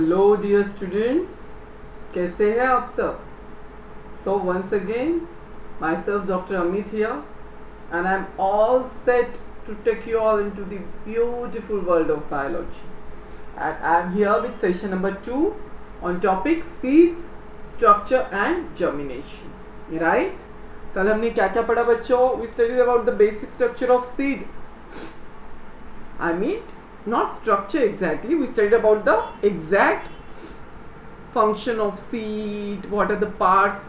Hello dear students, कैसे हैं आप सब? So once again my self doctor Amit here and I am all set to take you all into the beautiful world of biology. And I am here with session number 2 on topic seeds, structure and germination. Right? कल हमने क्या क्या पढ़ा बच्चों? We studied about the basic structure of seed. I mean, not structure exactly. We studied about the exact function of seed, what are the parts.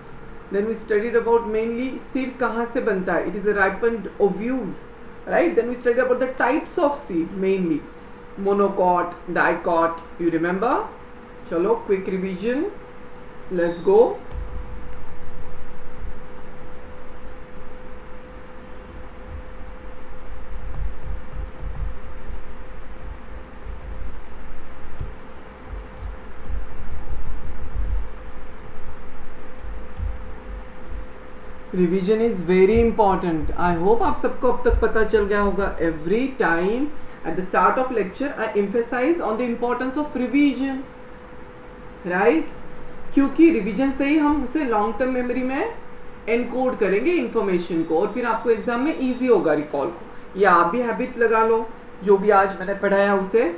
Then we studied about mainly seed कहाँ से बनता है. It is a ripened ovule, right? Then we studied about the types of seed mainly, monocot, dicot. You remember? चलो quick revision. Let's go. Revision is very important. I hope आप सबको अब तक पता चल गया होगा. Every time at the start of lecture I emphasise on the importance of revision, right? क्योंकि रिवीजन से ही हम उसे लॉन्ग टर्म मेमोरी में एनकोड करेंगे इंफॉर्मेशन को, और फिर आपको एग्जाम में इजी होगा रिकॉल को. या आप भी हैबिट लगा लो जो भी आज मैंने पढ़ाया उसे.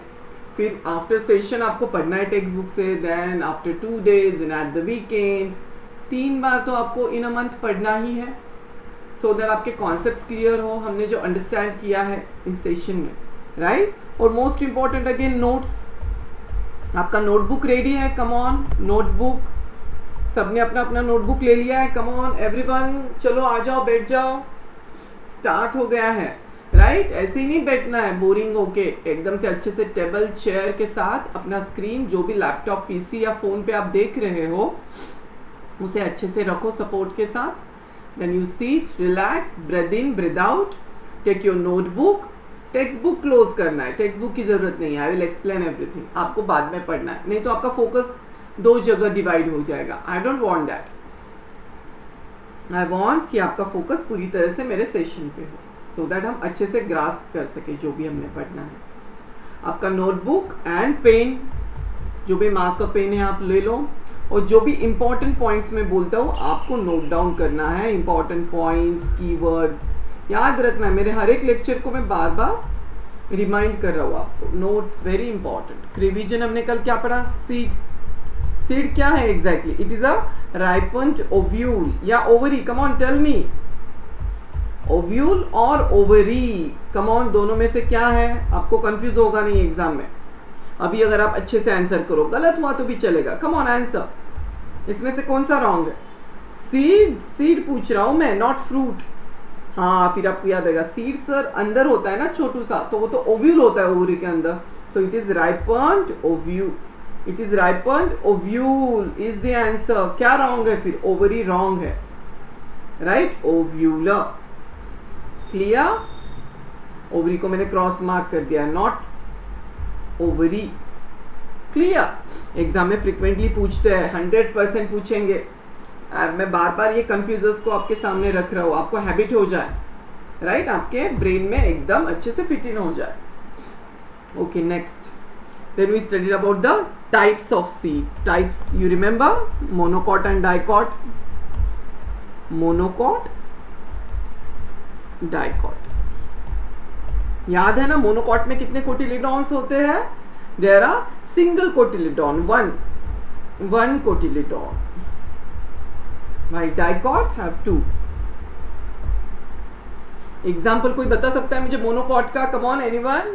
फिर आफ्टर सेशन आपको पढ़ना है टेक्स्ट बुक से, then after 2 days, then at the weekend 3 बार तो आपको इन अ मंथ पढ़ना ही है, सो दैट आपके कॉन्सेप्ट्स क्लियर हो, हमने जो अंडरस्टैंड किया है इस सेशन में, राइट? और मोस्ट इंपॉर्टेंट अगेन नोट्स. आपका नोटबुक रेडी है? Come on, notebook. सबने अपना अपना नोटबुक ले लिया है? कम ऑन एवरीवन, चलो आ जाओ, बैठ जाओ. स्टार्ट हो गया है, राइट? ऐसे ही नहीं बैठना है बोरिंग होके. एकदम से अच्छे से टेबल चेयर के साथ अपना स्क्रीन, जो भी लैपटॉप, पीसी या फोन पे आप देख रहे हो, उसे अच्छे से रखो सपोर्ट के साथ. Then you sit, relax, breathe in, breathe out, take your notebook. Textbook close करना है, टेक्स्ट बुक की जरूरत नहीं है. I will explain everything. आपको बाद में पढ़ना है, नहीं तो आपका फोकस 2 जगह डिवाइड हो जाएगा. I don't want that. I want कि आपका फोकस पूरी तरह से मेरे सेशन पे हो, सो दैट हम अच्छे से ग्रास्प कर सके जो भी हमने पढ़ना है. आपका नोटबुक एंड पेन, जो भी मार्क का पेन है आप ले लो, और जो भी इंपॉर्टेंट पॉइंट्स में बोलता हूँ आपको नोट डाउन करना है. इंपॉर्टेंट पॉइंट्स, कीवर्ड्स याद रखना है. मेरे हर एक लेक्चर को मैं बार बार रिमाइंड कर रहा हूँ आपको. Notes very important. रिवीजन हमने कल क्या पढ़ा? सीड. सीड क्या है exactly? It is a ripened ovule या ovary. Come on tell me, ovule और ओवरी, कम ऑन, दोनों में से क्या है? आपको कंफ्यूज होगा नहीं एग्जाम में. अभी अगर आप अच्छे से आंसर करो, गलत हुआ तो भी चलेगा. Come on answer. इसमें से कौन सा रॉन्ग है? सीड. सीड पूछ रहा हूं मैं, नॉट फ्रूट. हाँ, फिर आपको याद आएगा. सीड सर अंदर होता है ना छोटू सा, तो वो तो ओव्यूल होता है ओवरी के अंदर. सो it is ripened ovule. It is ripened ovule is the answer. क्या रॉन्ग है फिर? ओवरी रॉन्ग है, राइट? ओव्यूलर. क्लियर? ओवरी को मैंने क्रॉस मार्क कर दिया, नॉट ओवरी. क्लियर? एग्जाम में फ्रिक्वेंटली पूछते हैं, 100% पूछेंगे. मैं बार बार ये कंफ्यूजर्स को आपके सामने रख रहा हूँ, आपको हैबिट हो जाए, राइट? आपके ब्रेन में एकदम अच्छे से फिट इन हो जाए. Okay, next. Then we studied about the types of seed. Types you remember? Monocot and dicot. Monocot, dicot. याद है ना? मोनोकॉट में कितने कोटिलेडॉन्स होते हैं? There are single cotyledon, one cotyledon. भाई डाइकॉट हैव 2. एग्जाम्पल कोई बता सकता है मुझे मोनोकॉट का? Come on anyone.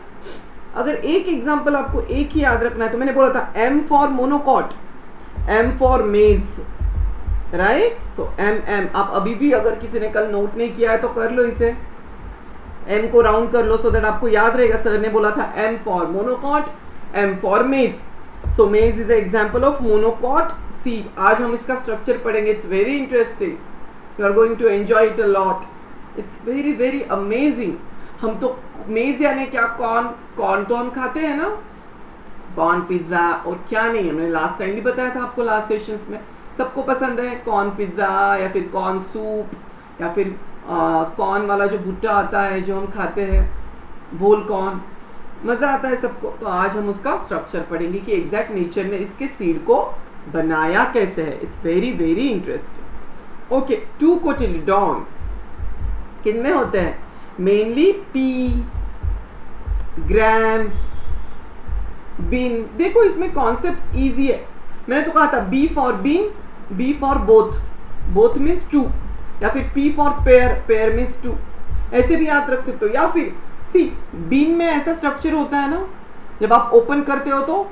अगर एक एग्जाम्पल आपको एक ही याद रखना है तो मैंने बोला था M for monocot, M for मेज, राइट? सो M. आप अभी भी अगर किसी ने कल नोट नहीं किया है तो कर लो इसे. M को राउंड कर लो सो दैट आपको याद रहेगा. सर ने बोला था M for monocot, M for maize. So maize is example of monocot seed. आज हम इसका स्ट्रक्चर पढ़ेंगे. It's very interesting. You are going to enjoy it a lot. It's very very amazing. हम तो मेज यानी क्या? कॉर्न तो हम खाते हैं ना, कॉर्न पिज्जा, और क्या नहीं. हमने लास्ट टाइम भी बताया था आपको, लास्ट सेशंस में. सबको पसंद है कॉर्न पिज्जा, या फिर कॉर्न सूप, या फिर कॉर्न वाला जो भुट्टा आता है जो हम खाते हैं, व्होल कॉर्न. मजा आता है सबको। तो आज हम उसका स्ट्रक्चर पढ़ेंगे कि एग्जैक्ट नेचर ने इसके सीड को बनाया कैसे है। It's very very interesting. Okay, 2 cotyledons किन में होते हैं? Mainly pea, grams, bean. देखो इसमें कॉन्सेप्ट इजी है। मैंने तो कहा था B for bean, B for both, both means 2, या फिर P for pair, pair means 2, ऐसे भी याद रख सकते हो। या फिर सी बीन में ऐसा स्ट्रक्चर होता है ना, जब आप ओपन करते हो तो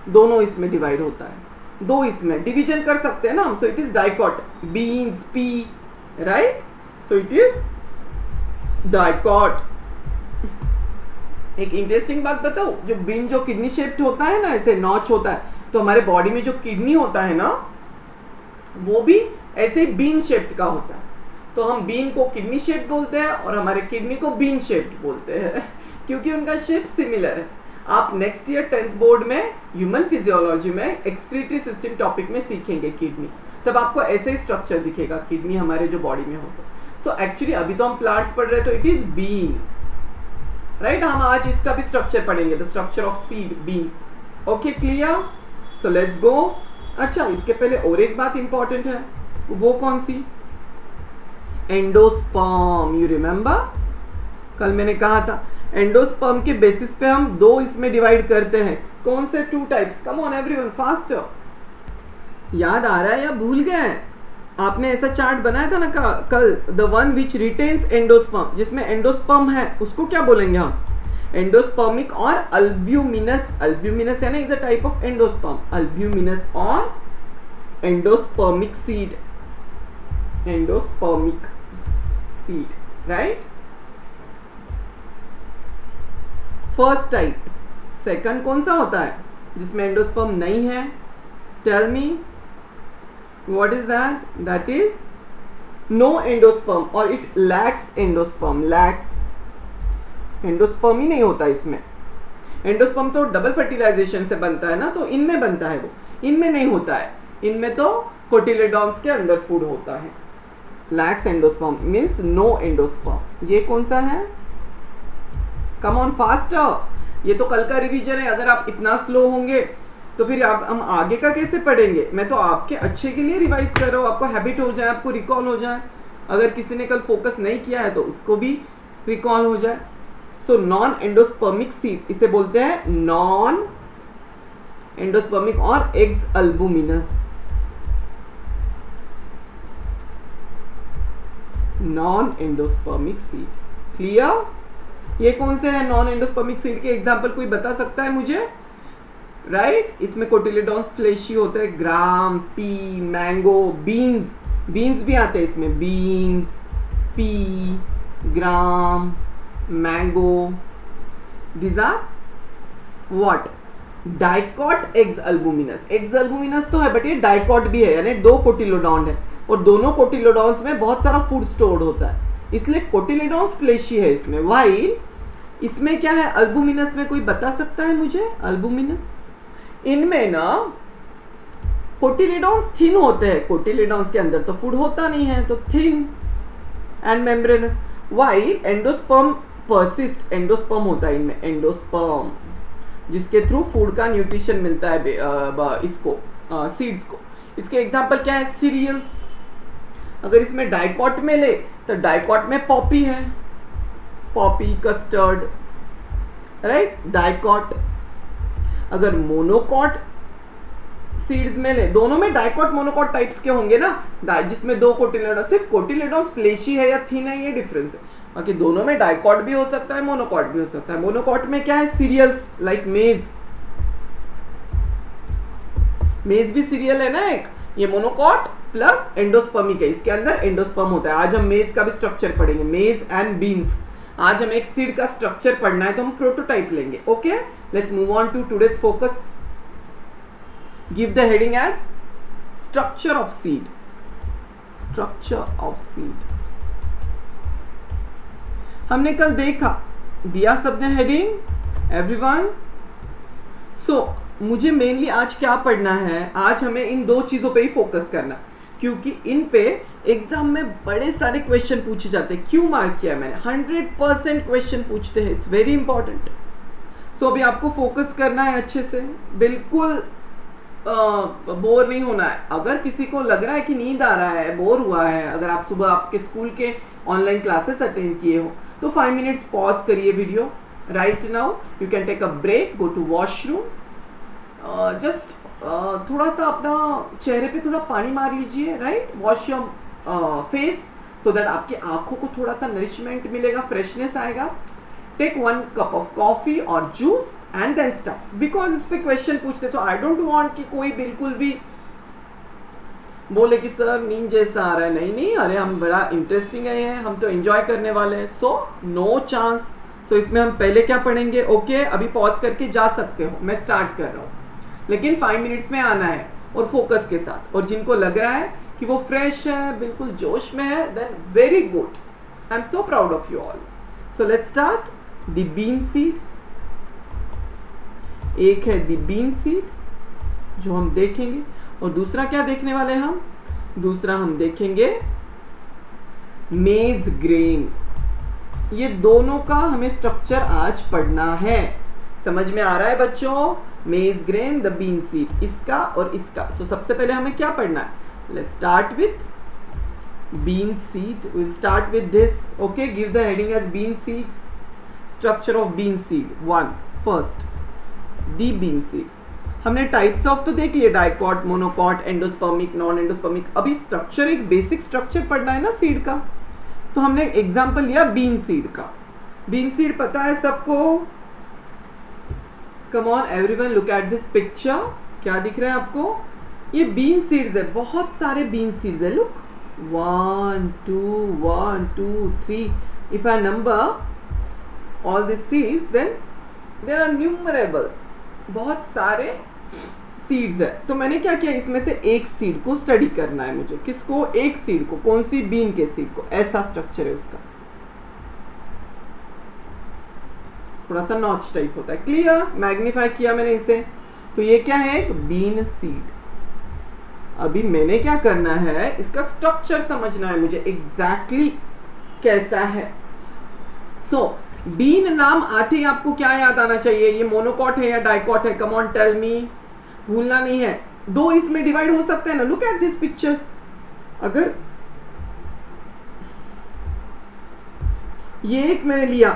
दोनों इसमें डिवाइड होता है, दो इसमें डिवीजन कर सकते हैं ना हम। सो it is dicot, beans P, right? So it is dicot. एक इंटरेस्टिंग बात बताओ, जो बीन जो किडनी शेप्ड होता है ना, ऐसे नॉच होता है, तो हमारे बॉडी में जो किडनी होता है ना, वो भी ऐसे ही बीन शेप्ड का होता है। तो हम बीन को किडनी शेप्ड बोलते हैं और हमारे किडनी को बीन शेप्ड बोलते हैं क्योंकि उनका शेप सिमिलर है। आप नेक्स्ट ईयर 10th बोर्ड में ह्यूमन फिजियोलॉजी में एक्सक्रीटरी सिस्टम टॉपिक में सीखेंगे किडनी, तब आपको ऐसे ही स्ट्रक्चर दिखेगा किडनी हमारे जो बॉडी में होता है। सो एक्चुअली अभी तो हम प्लांट्स पढ़ रहे हैं, तो इट इज बीन, राइट? हम आज इसका भी स्ट्रक्चर पढ़ेंगे, the structure of seed, bean. Okay, clear? So let's go. अच्छा, इसके पहले और एक बात इंपॉर्टेंट है, वो कौन सी? एंडोस्पर्म। यू रिमेम्बर, कल मैंने कहा था एंडोस्पर्म के बेसिस पे हम दो इसमें डिवाइड करते हैं। कौन से 2 types? Come on everyone, faster. याद आ रहा है या भूल गए? आपने ऐसा चार्ट बनाया था ना कल, the one which retains endosperm, जिसमें एंडोस्पर्म है, उसको क्या बोलेंगे हम? एंडोस्पर्मिक और अल्ब्यूमिनस। अल्ब्यूमिनस है ना, is a type of endosperm. Albuminous और endospermic seed, endospermic seed, right? First type. Second कौन सा होता है जिसमें एंडोस्पर्म नहीं है? Tell me what is that? That is no endosperm और it lacks endosperm. Lacks endosperm ही नहीं होता इसमें। एंडोस्पर्म तो डबल फर्टिलाइजेशन से बनता है ना, तो इनमें बनता है, वो इनमें नहीं होता है। इनमें तो कोटिलेडॉन्स के अंदर फूड होता है। Lacks endosperm means no endosperm. ये कौन सा है? कम ऑन फास्टर, ये तो कल का रिवीजन है। अगर आप इतना स्लो होंगे तो फिर हम आगे का कैसे पढ़ेंगे? मैं तो आपके अच्छे के लिए रिवाइज कर रहा हूँ, आपको हैबिट हो जाए, आपको रिकॉल हो जाए। अगर किसी ने कल फोकस नहीं किया है तो उसको भी रिकॉल हो जाए। सो नॉन एंडोस्पर्मिक सीड, इसे बोलते हैं नॉन एंडोस्पर्मिक और exalbuminous. Non endospermic seed, clear? ये कौन से है नॉन एंडोस्पर्मिक सीड के एग्जाम्पल? कोई बता सकता है मुझे? राइट? इसमें कोटिलेडॉन्स फ्लेशी होते हैं, gram, pea, mango, beans. Beans भी आते हैं इसमें, beans, pea, gram, mango. These are what? Dicot exalbuminous. Exalbuminous तो है, बट ये डाइकॉट भी है, यानी 2 कोटिलोडॉन है, और दोनों कोटिलोडॉन्स में बहुत सारा फूड स्टोर्ड होता है, इसलिए कोटिलेडॉन्स फ्लेशी है इसमें। वाइल इसमें क्या है अल्बुमिनस में? कोई बता सकता है मुझे? अल्बुमिनस इनमें ना कोटिलेडॉन्स थिन होते हैं। कोटिलेडॉन्स के अंदर तो फूड होता नहीं है, तो thin and membranes. While endosperm persist, endosperm होता है इनमें, एंडोस्पर्म, जिसके थ्रू फूड का न्यूट्रिशन मिलता है इसको, सीड्स को। इसके एग्जांपल क्या है? सीरियल्स। अगर इसमें डाइकॉट में ले तो डाइकॉट में पॉपी है, पॉपी, कस्टर्ड, राइट? डाइकॉट। अगर मोनोकॉट सीड्स में ले, दोनों में डाइकॉट मोनोकॉट टाइप्स के होंगे ना, जिसमें 2 कोटिलेडॉन्स। सिर्फ कोटिलेडॉन्स फ्लेशी है या थिन है, ये डिफरेंस है। बाकी दोनों में डाइकॉट भी हो सकता है, मोनोकॉट भी हो सकता है। मोनोकॉट में क्या है? सीरियल्स लाइक मेज। मेज भी सीरियल है ना एक। ये मोनोकॉट प्लस एंडोस्पर्मिक है, इसके अंदर एंडोस्पर्म होता है। आज हम मेज का भी स्ट्रक्चर पढ़ेंगे, मेज एंड बीन्स। आज हमें एक सीड का स्ट्रक्चर पढ़ना है, तो हम प्रोटोटाइप लेंगे। Okay, let's move on to today's focus. Give the heading as structure of seed. Structure of seed हमने कल देखा, दिया सबने हेडिंग एवरीवन। सो मुझे मेनली आज क्या पढ़ना है? आज हमें इन 2 चीजों पे ही फोकस करना, क्योंकि इन पे एग्जाम में बड़े सारे क्वेश्चन पूछे जाते हैं। क्यों मार्क किया मैंने? 100% क्वेश्चन पूछते हैं, इट्स वेरी इंपॉर्टेंट। सो अभी आपको फोकस करना है अच्छे से, बिल्कुल बोर नहीं होना है। अगर किसी को लग रहा है कि नींद आ रहा है, बोर हुआ है, अगर आप सुबह आपके स्कूल के ऑनलाइन क्लासेस अटेंड किए हो, तो 5 मिनट्स पॉज करिए video. Right now you can take a break, go to washroom, just थोड़ा सा अपना चेहरे पे थोड़ा पानी मार लीजिए, right, wash your face so that आपकी आंखों को थोड़ा सा नरिशमेंट मिलेगा, फ्रेशनेस आएगा। टेक 1 कप ऑफ कॉफी और juice and then start. Because इस पे क्वेश्चन पूछते, तो आई डोंट वांट कि कोई बिल्कुल भी बोले कि सर नींद जैसा आ रहा है। नहीं नहीं, अरे हम बड़ा इंटरेस्टिंग है, हम तो एंजॉय करने वाले हैं। So no chance. तो इसमें हम पहले क्या पढ़ेंगे? ओके, अभी पॉज करके जा सकते हो, मैं स्टार्ट कर रहा हूँ, लेकिन 5 मिनट्स में आना है और फोकस के साथ। और जिनको लग रहा है कि वो फ्रेश है, बिल्कुल जोश में है, then very good, I am so proud of you all. So let's start. The bean seed, एक है द बीन सीड जो हम देखेंगे, और दूसरा क्या देखने वाले हैं हम? दूसरा हम देखेंगे मेज ग्रेन। ये दोनों का हमें स्ट्रक्चर आज पढ़ना है। समझ में आ रहा है बच्चों? मेज ग्रेन, द बीन सीड, इसका और इसका। सो सबसे पहले हमें क्या पढ़ना है? Let's start with bean seed. Will start with this. Okay, give the heading as bean seed. Structure of bean seed 1। First, the bean seed. हमने टाइप्स ऑफ तो देख लिए, dicot, monocot, endospermic, non endospermic. अभी structure, एक basic structure पढ़ना है ना seed का। तो हमने एग्जांपल लिया बीन सीड का। बीन सीड पता है सबको? Come on everyone, look at this picture. क्या दिख रहा है आपको? ये बीन सीड्स है, बहुत सारे बीन सीड्स है। Look, 1 2 3। If I number all the seeds, then there are numerable, बहुत सारे सीड्स है। तो मैंने क्या किया, इसमें से एक सीड को स्टडी करना है मुझे। किसको? एक सीड को। कौन सी? बीन के सीड को। ऐसा स्ट्रक्चर है उसका, थोड़ा सा नॉच टाइप होता है। क्लियर? मैग्नीफाई किया मैंने इसे। तो ये क्या है? एक बीन सीड। अभी मैंने क्या करना है, इसका स्ट्रक्चर समझना है मुझे एग्जैक्टली कैसा है। सो बीन नाम आते ही आपको क्या याद आना चाहिए? ये मोनोकॉट है या डाइकॉट है? कम ऑन टेल मी, भूलना नहीं है। दो इसमें डिवाइड हो सकते हैं ना। Look at this pictures. अगर ये एक मैंने लिया,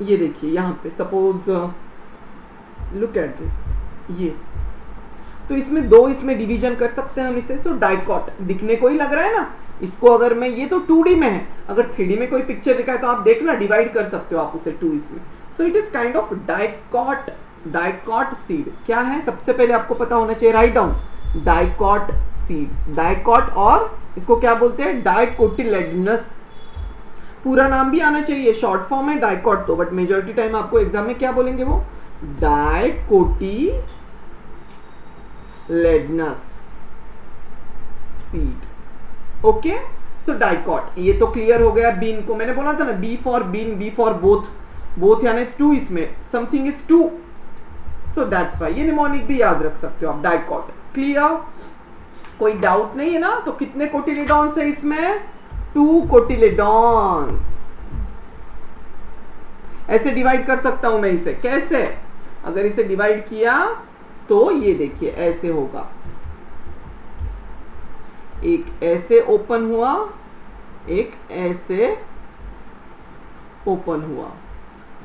ये देखिए यहाँ पे, सपोज लुक एट दिस, ये तो इसमें दो इसमें डिवीजन कर सकते हैं हम इसे। सो डाइकॉट दिखने को ही लग रहा है ना इसको। अगर मैं, ये तो 2D में है, अगर 3D में कोई पिक्चर दिखा है तो आप देखना, डिवाइड कर सकते हो आप उसे 2 इसमें। सो it is kind of dicot. Dicot seed क्या है? सबसे पहले आपको पता होना चाहिए। Write down, dicot seed. Dicot, और इसको क्या बोलते हैं? डाइकोटिलेडनस। पूरा नाम भी आना चाहिए, शॉर्ट फॉर्म है डाइकॉट तो, बट मेजॉरिटी टाइम आपको एग्जाम में क्या बोलेंगे वो? डाइकोटिलेडनस सीड। ओके, सो डाइकॉट, ये तो क्लियर हो गया। बीन को मैंने बोला था ना, B for bean, B for both. Both यानी 2, इसमें something is 2, so that's why. ये निमोनिक भी याद रख सकते हो आप, डाइकॉट। क्लियर? कोई डाउट नहीं है ना? तो कितने कोटिलेडॉन्स है इसमें? 2 कोटिलेडॉन्स। ऐसे डिवाइड कर सकता हूं मैं इसे। कैसे? अगर इसे डिवाइड किया तो ये देखिए ऐसे होगा, एक ऐसे ओपन हुआ, एक ऐसे ओपन हुआ।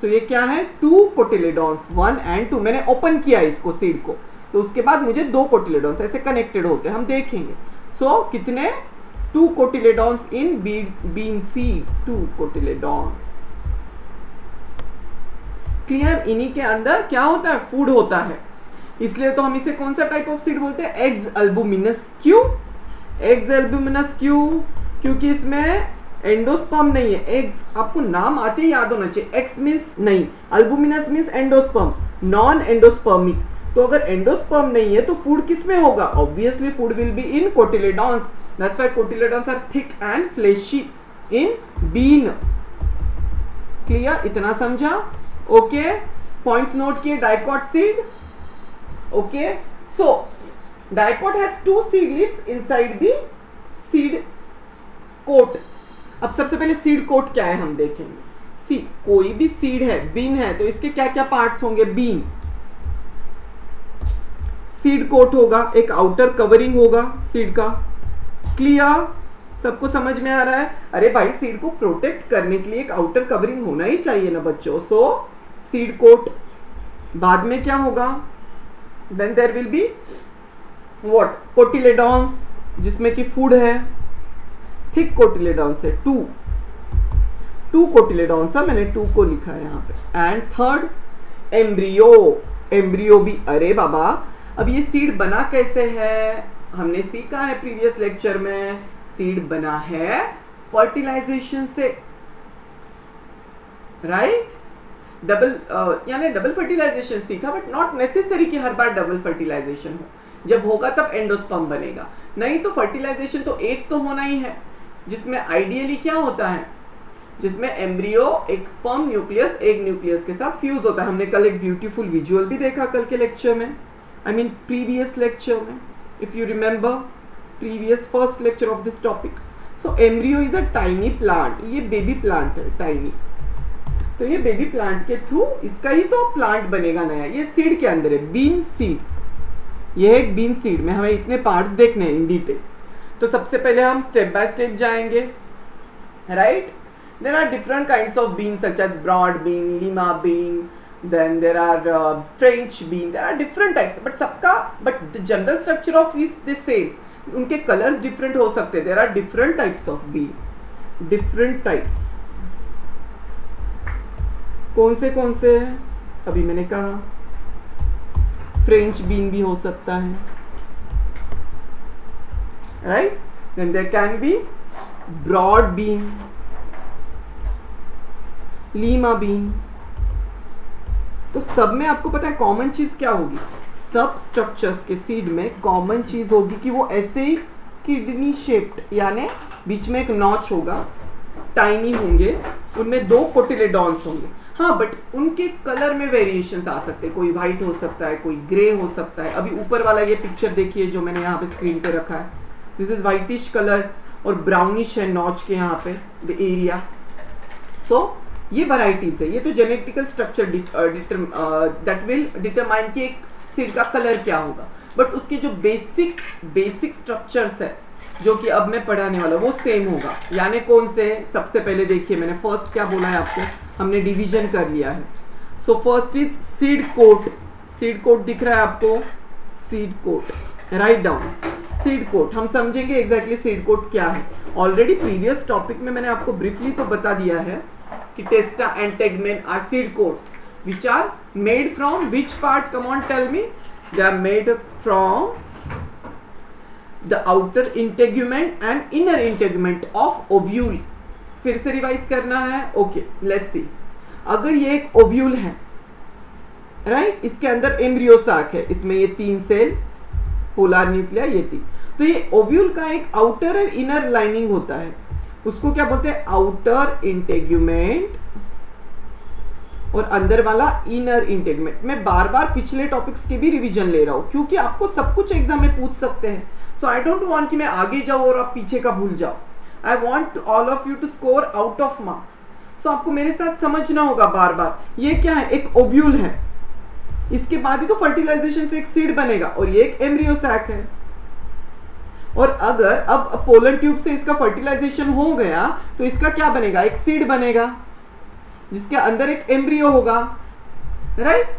सो ये क्या है? 2 कोटिलेडॉन्स, 1 and 2। मैंने ओपन किया इसको, सीड को, तो उसके बाद मुझे 2 कोटिलेडॉन्स ऐसे कनेक्टेड होते हैं, हम देखेंगे। सो कितने? 2 कोटिलेडॉन्स इन बीन सीड, 2 कोटिलेडॉन्स। क्लियर? इन्हीं के अंदर क्या होता है? फूड होता है। इसलिए तो हम इसे कौन सा टाइप ऑफ सीड बोलते हैं? एग्स अल्बुमिनस। क्यों एग्स एल्ब्यूमिनस? क्योंकि इसमें एंडोस्पर्म नहीं है। एग्स आपको नाम आते ही याद होना चाहिए। एक्स मीन्स नहीं, अल्बुमिनस मीन्स एंडोस्पर्म, नॉन एंडोस्पर्मिक। तो अगर एंडोस्पर्म नहीं है तो फूड किस में होगा? Obviously food will be in cotyledons. That's why cotyledons are thick and fleshy in bean. Clear? इतना समझा? ओके, पॉइंट्स नोट किए। Dicot seed. Okay, so dicot has 2 seed leaves inside the seed coat. अब सबसे पहले seed coat क्या है हम देखेंगे। सी कोई भी सीड है, बीन है, तो इसके क्या क्या पार्ट्स होंगे? बीन, सीड कोट होगा, एक आउटर कवरिंग होगा सीड का। क्लियर? सबको समझ में आ रहा है? अरे भाई सीड को प्रोटेक्ट करने के लिए एक आउटर कवरिंग होना ही चाहिए ना बच्चों। So seed coat. बाद में क्या होगा? Then there will be what? Cotyledons, जिसमें कि फूड है, थिक कोटिलेडॉन्स है, टू कोटिलेडॉन्स है, मैंने 2 को लिखा है यहाँ पे। एंड थर्ड एम्ब्रियो, एम्ब्रियो भी। अरे बाबा अब ये सीड बना कैसे है? हमने सीखा है प्रीवियस लेक्चर में, सीड बना है फर्टिलाइजेशन से, राइट? यानी डबल फर्टिलाइजेशन सीखा, बट नॉट नेसेसरी कि हर बार डबल फर्टिलाइजेशन हो। जब होगा तब एंडोस्पर्म बनेगा, नहीं तो फर्टिलाइजेशन तो एक तो होना ही है, जिसमें आइडियली क्या होता है? जिसमें एम्ब्रियो एक स्पर्म न्यूक्लियस एक न्यूक्लियस के साथ फ्यूज होता है। हमने कल एक ब्यूटीफुल विजुअल भी देखा कल के लेक्चर में, आई मीन प्रीवियस लेक्चर में, if you remember previous first lecture of this topic. So embryo is a tiny plant, ये बेबी प्लांट है, टाइनी। तो ये बेबी प्लांट के थ्रू इसका ही तो प्लांट बनेगा नया। ये सीड के अंदर है, बीन सीड। ये है एक बीन सीड में हमें इतने पार्ट्स देखने हैं इन डिटेल। तो सबसे पहले हम स्टेप बाय स्टेप जाएंगे, right? There are different kinds of beans such as broad bean, lima bean, then there are French bean. There are different types, but the general structure of is the same. उनके colors different हो सकते हैं. There are different types of bean, different types. कौन से हैं? अभी मैंने कहा French bean भी हो सकता है, right? Then there can be broad bean, lima bean. तो सब में आपको पता है कॉमन चीज क्या होगी? सब स्ट्रक्चर्स के सीड में कॉमन चीज होगी कि वो ऐसे ही किडनी शेप्ड, यानी बीच में एक नॉच होगा, टाइनी होंगे, उनमें 2 कोटिलेडॉन्स होंगे। हाँ, बट उनके कलर में वेरिएशंस आ सकते हैं, कोई व्हाइट हो सकता है, कोई ग्रे हो सकता है। अभी ऊपर वाला ये पिक्चर देखिए जो मैंने यहाँ पे स्क्रीन पे रखा है, दिस इज व्हाइटिश कलर और ब्राउनिश है नॉच के यहाँ पे द एरिया। सो ये वैरायटीज है, ये तो genetical structure that will determine कि एक सीड का कलर क्या होगा। बट उसके जो बेसिक स्ट्रक्चर्स है जो कि अब मैं पढ़ाने वाला वो सेम होगा। यानी कौन से? सबसे पहले देखिए मैंने फर्स्ट क्या बोला है आपको, हमने डिवीजन कर लिया है। So first is seed coat. Seed coat दिख रहा है आपको? Seed coat, write down seed coat. हम समझेंगे एग्जैक्टली सीड कोट क्या है। ऑलरेडी प्रीवियस टॉपिक में मैंने आपको ब्रीफली तो बता दिया है कि टेस्टा and tegmen are seed coats which are made from which part? Come on, tell me. They are made from the outer integument and inner integument of ovule. फिर से रिवाइज करना है। Okay, let's see. अगर ये एक ovule है, right, इसके अंदर एम्ब्रियो साक है, इसमें ये 3 सेल, पोलर न्यूक्लिया, ये 3। तो ये ओव्यूल का एक आउटर और इनर लाइनिंग होता है, उसको क्या बोलते हैं? आउटर इंटेग्यूमेंट, और अंदर वाला इनर इंटेग्यूमेंट। मैं बार बार पिछले टॉपिक्स के भी रिवीजन ले रहा हूं क्योंकि आपको सब कुछ एग्जाम में पूछ सकते हैं। सो आई डोंट वांट कि मैं आगे जाऊं और आप पीछे का भूल जाओ। I want all of you to score out of marks. So आपको मेरे साथ समझना होगा बार बार। ये क्या है? एक ओव्यूल है, इसके बाद ही तो फर्टिलाइजेशन से एक सीड बनेगा, और ये एक एम्ब्रियो सैक है। और अगर अब पोलन ट्यूब से इसका फर्टिलाइजेशन हो गया तो इसका क्या बनेगा? एक सीड बनेगा जिसके अंदर एक एम्ब्रियो होगा, राइट?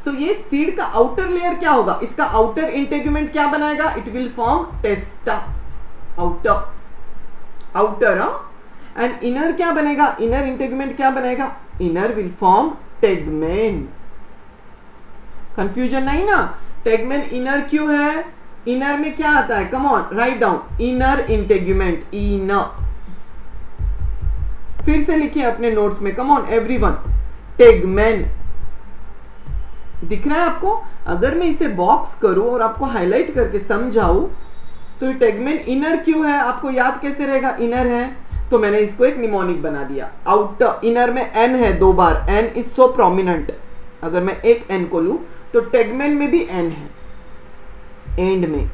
सो ये सीड का आउटर लेयर क्या होगा? इसका आउटर इंटेग्यूमेंट क्या बनाएगा? It will form टेस्टा, outer. And inner क्या बनेगा? इनर इंटेग्यूमेंट क्या बनेगा? Inner will form tegmen. Confusion नहीं ना? टेगमेन इनर क्यों है? इनर में क्या आता है? Come on, write down, inner integument, inner. फिर से लिखिए अपने नोट्स में, कम ऑन एवरीवन, टेगमेन। दिख रहा है आपको? अगर मैं इसे बॉक्स करूं और आपको हाईलाइट करके समझाऊं तो टेगमेन इनर क्यों है? आपको याद कैसे रहेगा? इनर है तो मैंने इसको एक निमोनिक बना दिया। आउटर, इनर में एन है 2 बार, एन इज सो प्रोमिनेंट। अगर मैं एक एन को लूं तो टेगमेन में भी एन है एंड में,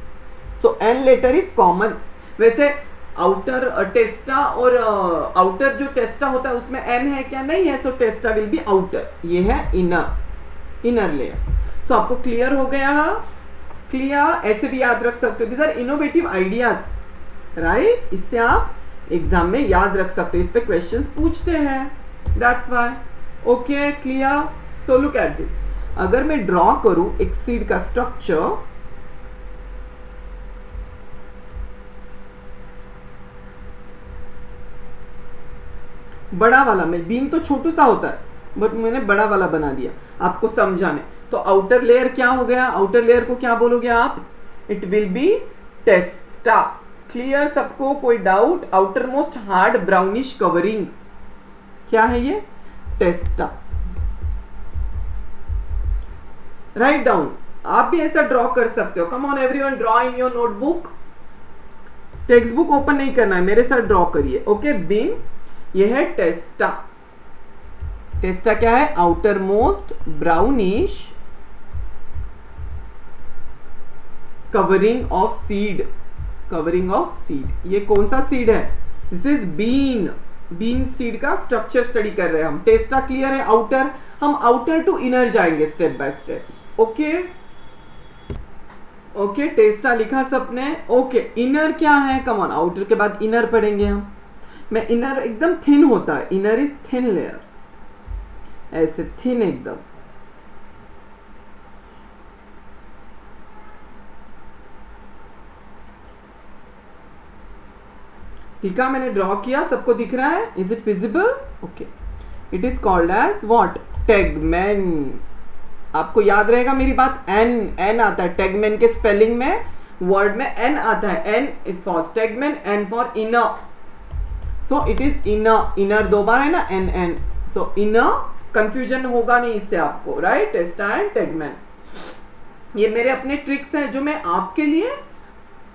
सो एन लेटर इज कॉमन। वैसे आउटर टेस्टा और आउटर जो टेस्टा होता है उसमें एन है क्या? नहीं है, सो टेस्टा विल बी आउटर, ये है इनर लेयर। सो आपको क्लियर हो गया? क्लियर? ऐसे भी याद रख सकते हो, this are innovative ideas, right? इससे आप एग्जाम में याद रख सकते हो, इस पे क्वेश्चंस पूछते हैं, that's why. Okay, clear? So look at this, अगर मैं ड्रॉ करूं एक सीड का स्ट्रक्चर, बड़ा वाला, में बीन तो छोटू सा होता है बट मैंने बड़ा वाला बना दिया आपको समझाने। तो आउटर लेयर क्या हो गया? आउटर लेयर को क्या बोलोगे आप? It will B टेस्टा। क्लियर सबको? कोई doubt? Outer most hard brownish covering क्या है? ये टेस्टा। Write down. आप भी ऐसा ड्रॉ कर सकते हो। कम on everyone, draw in your notebook. Text book open नहीं करना है, मेरे साथ ड्रॉ करिए। ओके, बीन, ये है टेस्टा। टेस्टा क्या है? Outer most brownish covering of seed, covering of seed. ये कौन सा सीड है? This is bean. Bean seed का स्ट्रक्चर स्टडी कर रहे हैं हम। टेस्टा क्लियर है? आउटर, हम आउटर टू इनर जाएंगे step by step. Okay okay, testa लिखा सबने? ओके, इनर क्या है? कम ऑन, आउटर के बाद इनर पढ़ेंगे हम। मैं इनर एकदम थिन होता है, इनर इज थिन लेयर, ऐसे थिन एकदम। ठीक है, मैंने ड्रॉ किया, सबको दिख रहा है? Is it visible? Okay, it is called as what? Tegmen. आपको याद रहेगा मेरी बात, एन आता है टेगमेन के स्पेलिंग में, वर्ड में एन आता है, N it for tegmen, N for inner. So it is inner, inner दो बार है ना, एन। सो इनर, कंफ्यूजन होगा नहीं इससे आपको, राइट? टेस्टा and tegmen. ये मेरे अपने ट्रिक्स हैं जो मैं आपके लिए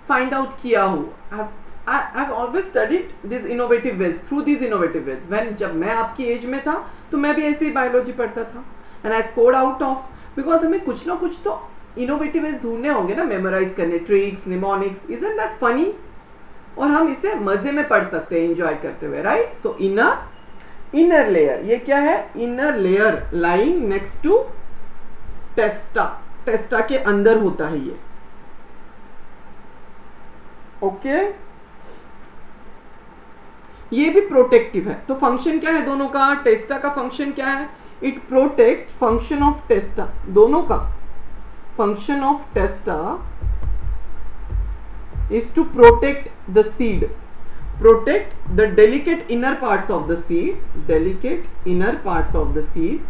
फाइंड आउट किया हूँ। I've always studied these innovative ways, through these innovative ways. When जब मैं आपकी एज में था तो मैं भी ऐसे ही बायोलॉजी पढ़ता था, and I scored out of, because हमें कुछ ना कुछ तो इनोवेटिव वेज ढूंढने होंगे ना, मेमोराइज करने, tricks, mnemonics, isn't that funny? और हम इसे मजे में पढ़ सकते हैं एंजॉय करते हुए, राइट? सो इनर लेयर, ये क्या है? Inner layer lying next to testa. Testa के अंदर होता है ये। ओके, ये भी प्रोटेक्टिव है। तो फंक्शन क्या है दोनों का? टेस्टा का फंक्शन क्या है? इट प्रोटेक्ट्स, फंक्शन ऑफ टेस्टा, दोनों का function of टेस्टा is to protect the seed, protect the delicate inner parts of the seed, delicate inner parts of the seed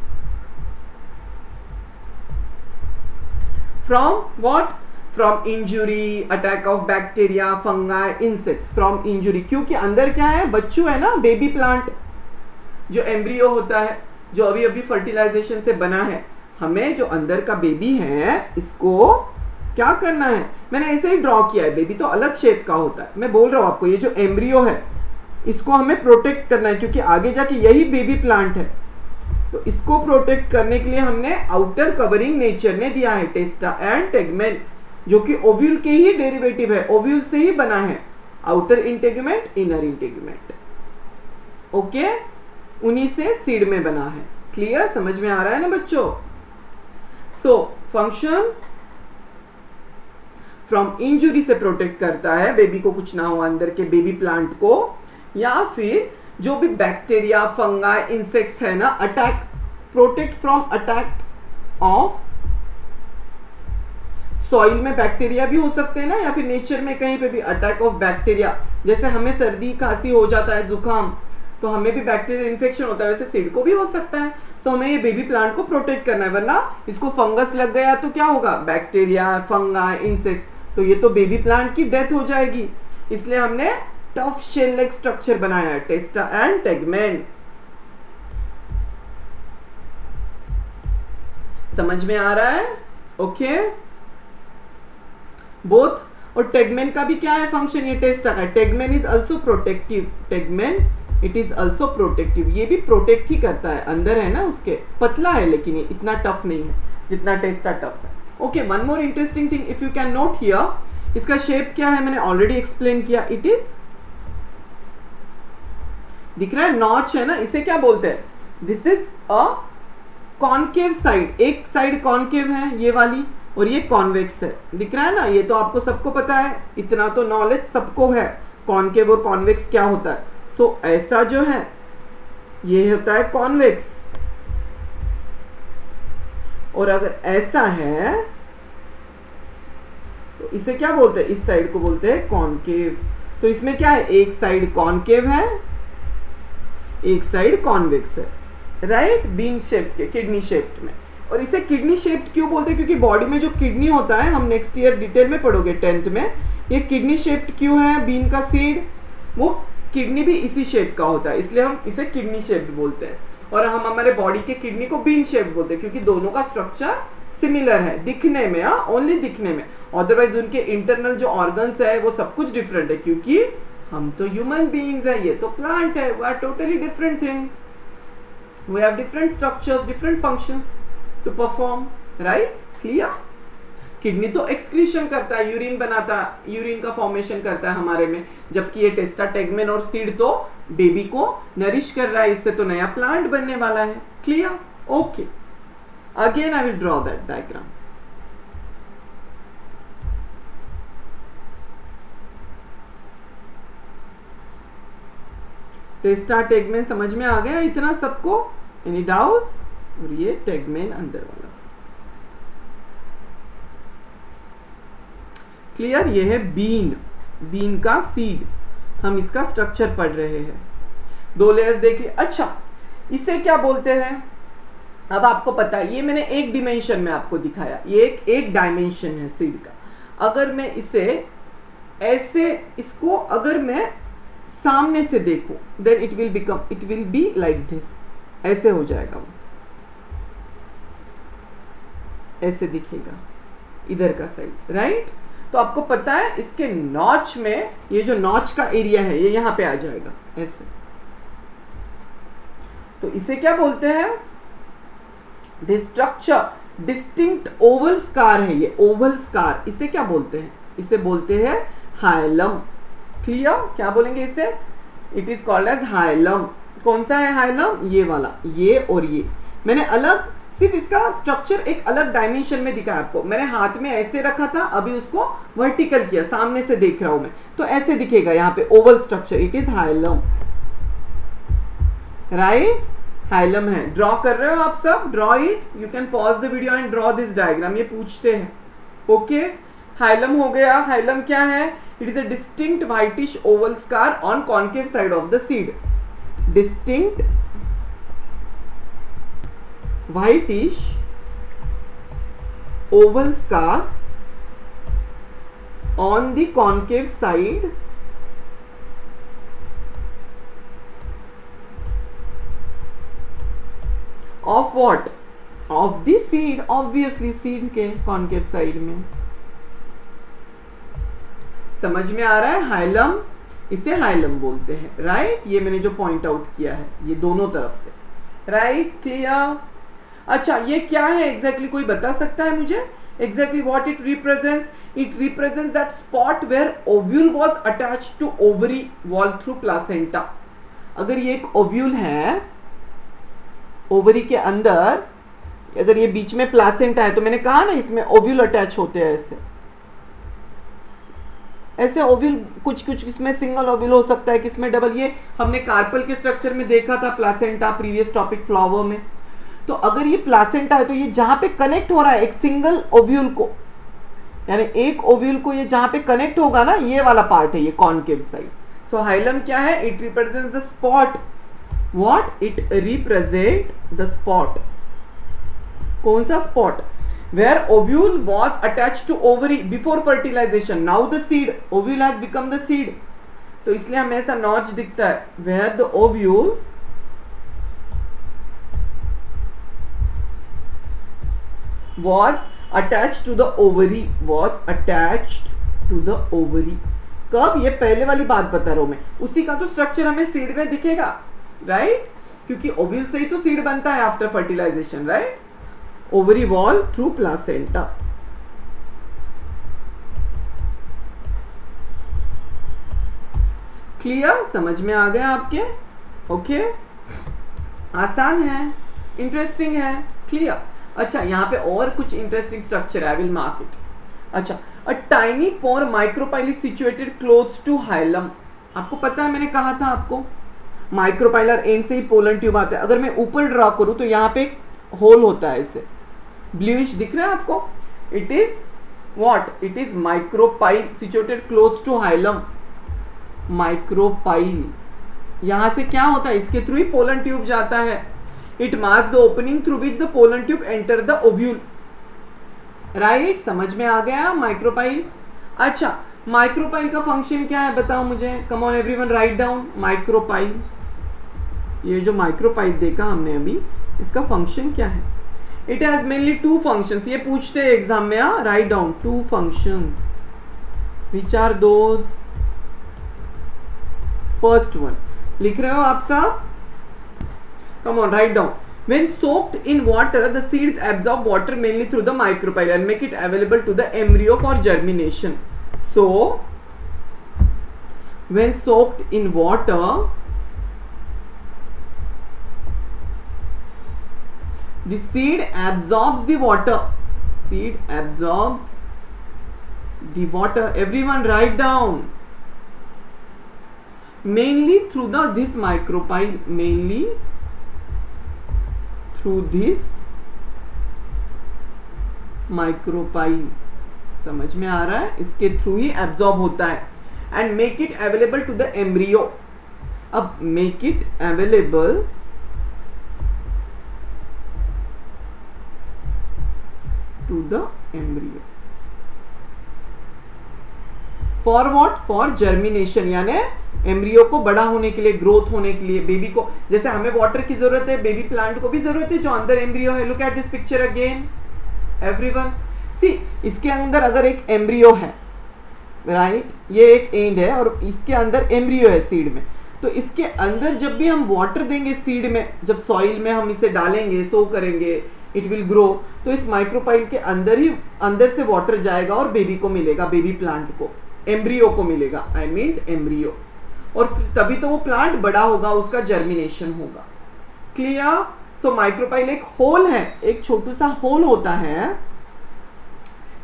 from what? From injury, attack of bacteria, fungi, insects, from injury। क्योंकि अंदर क्या है? बच्चू है ना, baby plant जो embryo होता है, जो अभी अभी फर्टिलाइजेशन से बना है। हमें जो अंदर का बेबी है, इसको क्या करना है? मैंने ऐसे ही ड्रॉ किया है, बेबी तो अलग शेप का होता है। मैं बोल रहा हूं आपको, ये जो एम्ब्रियो है इसको हमें प्रोटेक्ट करना है, क्योंकि आगे जाके यही बेबी प्लांट है। तो इसको प्रोटेक्ट करने के लिए हमने आउटर कवरिंग नेचर ने दिया है, टेस्टा एंड टेगमेन, जो कि ओव्यूल के ही डेरिवेटिव है, ओव्यूल से ही बना है। Outer integument, inner integument, okay, उन्हीं से सीड में बना है। क्लियर? समझ में आ रहा है ना बच्चों? सो फंक्शन फ्रॉम इंजुरी से प्रोटेक्ट करता है, बेबी को कुछ ना हो, अंदर के बेबी प्लांट को, या फिर जो भी बैक्टीरिया, फंगाई, इंसेक्ट्स है ना, attack, protect from attack of soil में बैक्टीरिया भी हो सकते हैं ना, या फिर नेचर में कहीं पे भी अटैक ऑफ बैक्टीरिया। जैसे हमें सर्दी खांसी हो जाता है, जुकाम, तो हमें भी बैक्टीरियल इन्फेक्शन होता है, वैसे सीड को भी हो सकता है। तो हमें ये बेबी प्लांट को प्रोटेक्ट करना है, वरना इसको फंगस लग गया तो क्या होगा? बैक्टीरिया, फंगाई, इंसेक्ट्स, तो ये तो बेबी प्लांट की डेथ हो जाएगी। इसलिए हमने टफ शेल लाइक स्ट्रक्चर बनाया है, टेस्टा एंड टेगमेन। समझ में आ रहा है? Okay, both. और टेगमेन का भी क्या है फंक्शन? ये टेस्टा का, tegmen is also protective, tegmen it is also protective, ये भी प्रोटेक्ट ही करता है, अंदर है ना उसके, पतला है लेकिन ये इतना टफ नहीं है जितना टेस्टा टफ है। Okay, one more interesting thing if you can note here, इसका शेप क्या है मैंने ऑलरेडी एक्सप्लेन किया, इट इज दिख रहा है नॉच है ना, इसे क्या बोलते हैं, this is a concave side, एक साइड कॉनकेव है ये वाली और ये कॉन्वेक्स है, दिख रहा है ना, ये तो आपको सबको पता है, इतना तो नॉलेज सबको है कॉनकेव और कॉन्वेक्स क्या होता है। सो ऐसा जो है ये होता है कॉन्वेक्स, और अगर ऐसा है तो इसे क्या बोलते हैं, इस साइड को बोलते हैं कॉनकेव। तो इसमें क्या है, एक साइड कॉनकेव है, एक साइड कॉन्वेक्स है, राइट, बीन शेप के, किडनी शेप्ड में। और इसे किडनी शेप्ड क्यों बोलते हैं, क्योंकि बॉडी में जो किडनी होता है, हम नेक्स्ट ईयर डिटेल में पढ़ोगे 10th में, ये किडनी शेप्ड क्यों है, बीन का सीड, वो किडनी भी इसी शेप का होता है, इसलिए हम इसे किडनी शेप्ड बोलते हैं। और हम हमारे बॉडी के किडनी को बीन शेप्ड बोलते हैं, क्योंकि दोनों का स्ट्रक्चर सिमिलर है दिखने में, ओनली दिखने में, अदरवाइज उनके इंटरनल जो ऑर्गन्स है वो सब कुछ डिफरेंट है, क्योंकि हम तो ह्यूमन बीइंग्स है, ये तो प्लांट है, we are totally different things, we have different structures, different functions to perform, right, clear. Kidney तो एक्सक्रीशन करता है, यूरिन बनाता है, यूरिन का फॉर्मेशन करता है हमारे में, जबकि ये टेस्टा टेगमेन और सीड तो बेबी को नरिश कर रहा है, इससे तो नया प्लांट बनने वाला है, clear, okay. Again I will draw that diagram. टेस्टा tegmen समझ में आ गया इतना सबको, एनी डाउट्स, और ये टेगमेन अंदर वाला, क्लियर। ये है बीन, बीन का सीड, हम इसका स्ट्रक्चर पढ़ रहे हैं, 2 लेयर्स देख लिए। अच्छा, इसे क्या बोलते हैं, अब आपको पता है, ये मैंने एक डिमेंशन में आपको दिखाया, ये एक डायमेंशन है सीड का। अगर मैं इसे ऐसे, इसको अगर मैं सामने से देखूं, then it will be like this, ऐसे हो जाएगा, वो ऐसे दिखेगा इधर का साइड, राइट। तो आपको पता है इसके नॉच में, ये जो नॉच का एरिया है ये यहां पे आ जाएगा ऐसे, तो इसे क्या बोलते हैं, this structure distinct Oval scar है, ये ओवल स्कार, इसे क्या बोलते हैं, इसे बोलते हैं हाइलम, क्लियर, क्या बोलेंगे इसे, it is called as hilum. कौन सा है हाइलम, ये वाला, ये और ये मैंने अलग, सिर्फ इसका स्ट्रक्चर एक अलग डायमेंशन में दिखाया आपको, मैंने हाथ में ऐसे रखा था, अभी उसको वर्टिकल किया, सामने से देख रहा हूं मैं, तो ऐसे दिखेगा यहाँ पे Oval structure, it is hilum, right, hilum है। ड्रॉ कर रहे हो आप सब, draw it, you can pause the video and draw this diagram, ये पूछते हैं, ओके। हाइलम हो गया, हाइलम क्या है, it is a distinct whitish Oval scar on concave side of the seed, distinct whitish oval scar on the concave side of what, of the seed, obviously seed के concave side में, समझ में आ रहा है, hilum, इसे hilum बोलते हैं, right, ये मैंने जो पॉइंट आउट किया है, ये दोनों तरफ से, राइट, क्लियर। अच्छा, ये क्या है एग्जैक्टली, कोई बता सकता है मुझे exactly what it represents, it represents that spot where ovule was attached to ovary wall through placenta. अगर ये एक ओव्यूल है, ओवरी के अंदर अगर ये बीच में प्लासेंटा है, तो मैंने कहा ना इसमें ओव्यूल अटैच होते हैं, ऐसे ऐसे ओव्यूल, कुछ इसमें सिंगल ओव्यूल हो सकता है, किसमें डबल, ये हमने कार्पल के स्ट्रक्चर में देखा था प्लासेंटा, प्रीवियस टॉपिक फ्लावर में। तो अगर ये प्लासेंटा है, तो ये जहां पे कनेक्ट हो रहा है एक सिंगल ओव्यूल को, यानी एक ओव्यूल को ये जहां पे कनेक्ट होगा ना, ये वाला पार्ट है, ये कॉनकेव साइड। सो हाइलम क्या है, it represents the spot, what, it represent the spot, कौन सा spot, where ovule was attached to ovary before fertilization, now the seed, ovule has become the seed, तो इसलिए हमें ऐसा नॉच दिखता है, where the ovule was attached to the ovary, was attached to the ovary, कब, ये पहले वाली बात बता रहा हूं मैं, उसी का तो स्ट्रक्चर हमें सीड में दिखेगा, राइट, क्योंकि ओव्यूल से ही तो सीड बनता है after fertilisation, right, ovary wall through placenta. Clear, समझ में आ गया आपके, ओके, आसान है, इंटरेस्टिंग है, क्लियर। अच्छा, यहाँ पे और कुछ इंटरेस्टिंग स्ट्रक्चर है, आई विल मार्क इट। अच्छा, a tiny pore micropyle is situated close to hilum. आपको पता है, मैंने कहा था आपको माइक्रोपाइलर एंड से ही पोलन ट्यूब आता है। अगर मैं ऊपर ड्रॉ करूं तो यहाँ पे एक होल होता है, इसे ब्लूइश दिख रहा है आपको, it is what, it is micropyle situated close to hilum. Micropyle यहां से क्या होता है, इसके थ्रू ही पोलन ट्यूब जाता है। It marks the opening through which the pollen tube enter the ovule. Right, समझ में आ गया माइक्रोपाइल। अच्छा, माइक्रोपाइल का फंक्शन क्या है बताओ मुझे, कम on everyone write down micropyle. ये जो माइक्रोपाइल देखा हमने अभी, इसका फंक्शन क्या है? It has mainly two functions. ये पूछते हैं एग्जाम में, write down two functions. Which are those? First one लिख रहे हो आप सब? Come on write down. When soaked in water, the seeds absorb water mainly through the micropyle and make it available to the embryo for germination. So, when soaked in water, the seed absorbs the water. Seed absorbs the water. Everyone write down. Mainly through this micropyle. Mainly through this micropyle. समझ में आ रहा है? इसके through ही absorb होता है। And make it available to the embryo. अब make it available to the embryo for what? For germination, यानी embryo को बड़ा होने के लिए, ग्रोथ होने के लिए। बेबी को जैसे हमें वाटर की जरूरत है, बेबी प्लांट को भी जरूरत है जो अंदर एम्ब्रियो है। Look at this picture again everyone, see इसके अंदर अगर एक एम्ब्रियो है, राइट, ये एक एंड है और इसके अंदर एम्ब्रियो है सीड में, तो इसके अंदर जब भी हम वाटर देंगे सीड में, जब सॉइल में हम इसे डालेंगे, सो करेंगे, इट विल ग्रो, तो इस माइक्रोपाइल के अंदर ही अंदर से वाटर जाएगा और बेबी को मिलेगा, बेबी प्लांट को, एम्ब्रियो को मिलेगा, आई मीन एम्ब्रियो, और तभी तो वो प्लांट बड़ा होगा, उसका जर्मिनेशन होगा। क्लियर? सो माइक्रोपाइल एक होल है, एक छोटू सा होल होता है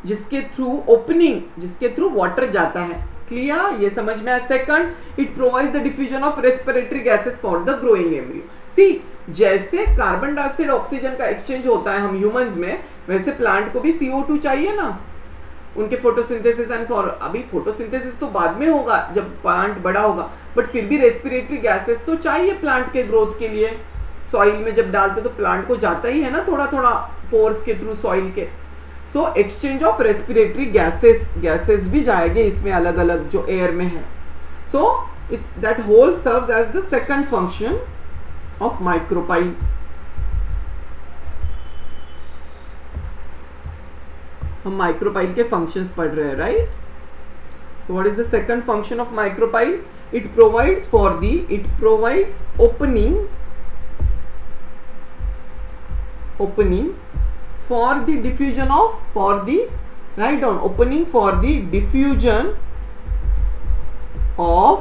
जिसके थ्रू ओपनिंग, जिसके थ्रू वाटर जाता है। क्लियर? ये समझ में आया? Second, it provides the diffusion of respiratory gases for the growing embryo. See, जैसे कार्बन डाइऑक्साइड ऑक्सीजन का एक्सचेंज होता है हम ह्यूमंस में, वैसे प्लांट को भी CO2 चाहिए ना, उनके फोटोसिंथेसिस एंड फॉर, अभी फोटोसिंथेसिस तो बाद में होगा जब प्लांट बड़ा होगा, बट फिर भी रेस्पिरेटरी गैसेस तो चाहिए प्लांट के ग्रोथ के लिए। सॉइल में जब डालते तो प्लांट को जाता ही है ना थोड़ा थोड़ा पोर्स के थ्रू सॉइल के। So exchange of respiratory gases भी जाएंगे इसमें अलग अलग जो एयर में है। So it's that hole serves as the second function of micropyle. हम माइक्रोपाइल के फंक्शंस पढ़ रहे हैं, right? What is the second function of micropyle? It provides for the, it provides opening for the diffusion of, for the, write down, opening for the diffusion of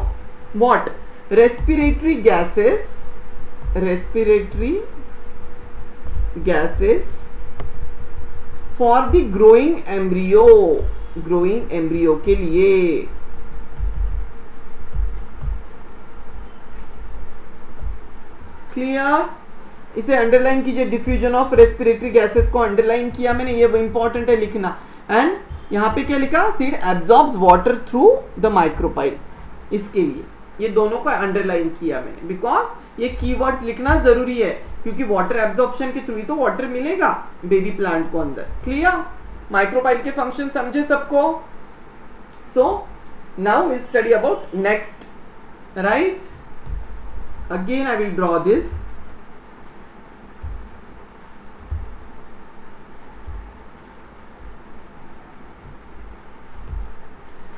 what? Respiratory gases for the growing embryo के लिए। Clear? इसे underline कीजिए, diffusion of respiratory gases को underline किया मैंने, ये important है लिखना। एंड यहाँ पे क्या लिखा? Seed absorbs water through the micropyle. इसके लिए ये दोनों को अंडरलाइन किया मैंने, बिकॉज ये कीवर्ड्स लिखना जरूरी है, क्योंकि वाटर एब्जॉर्प्शन के थ्रू ही तो वाटर मिलेगा बेबी प्लांट को अंदर। क्लियर? माइक्रोपाइल के फंक्शन समझे सबको? So now will study about next, right? Again I will draw this.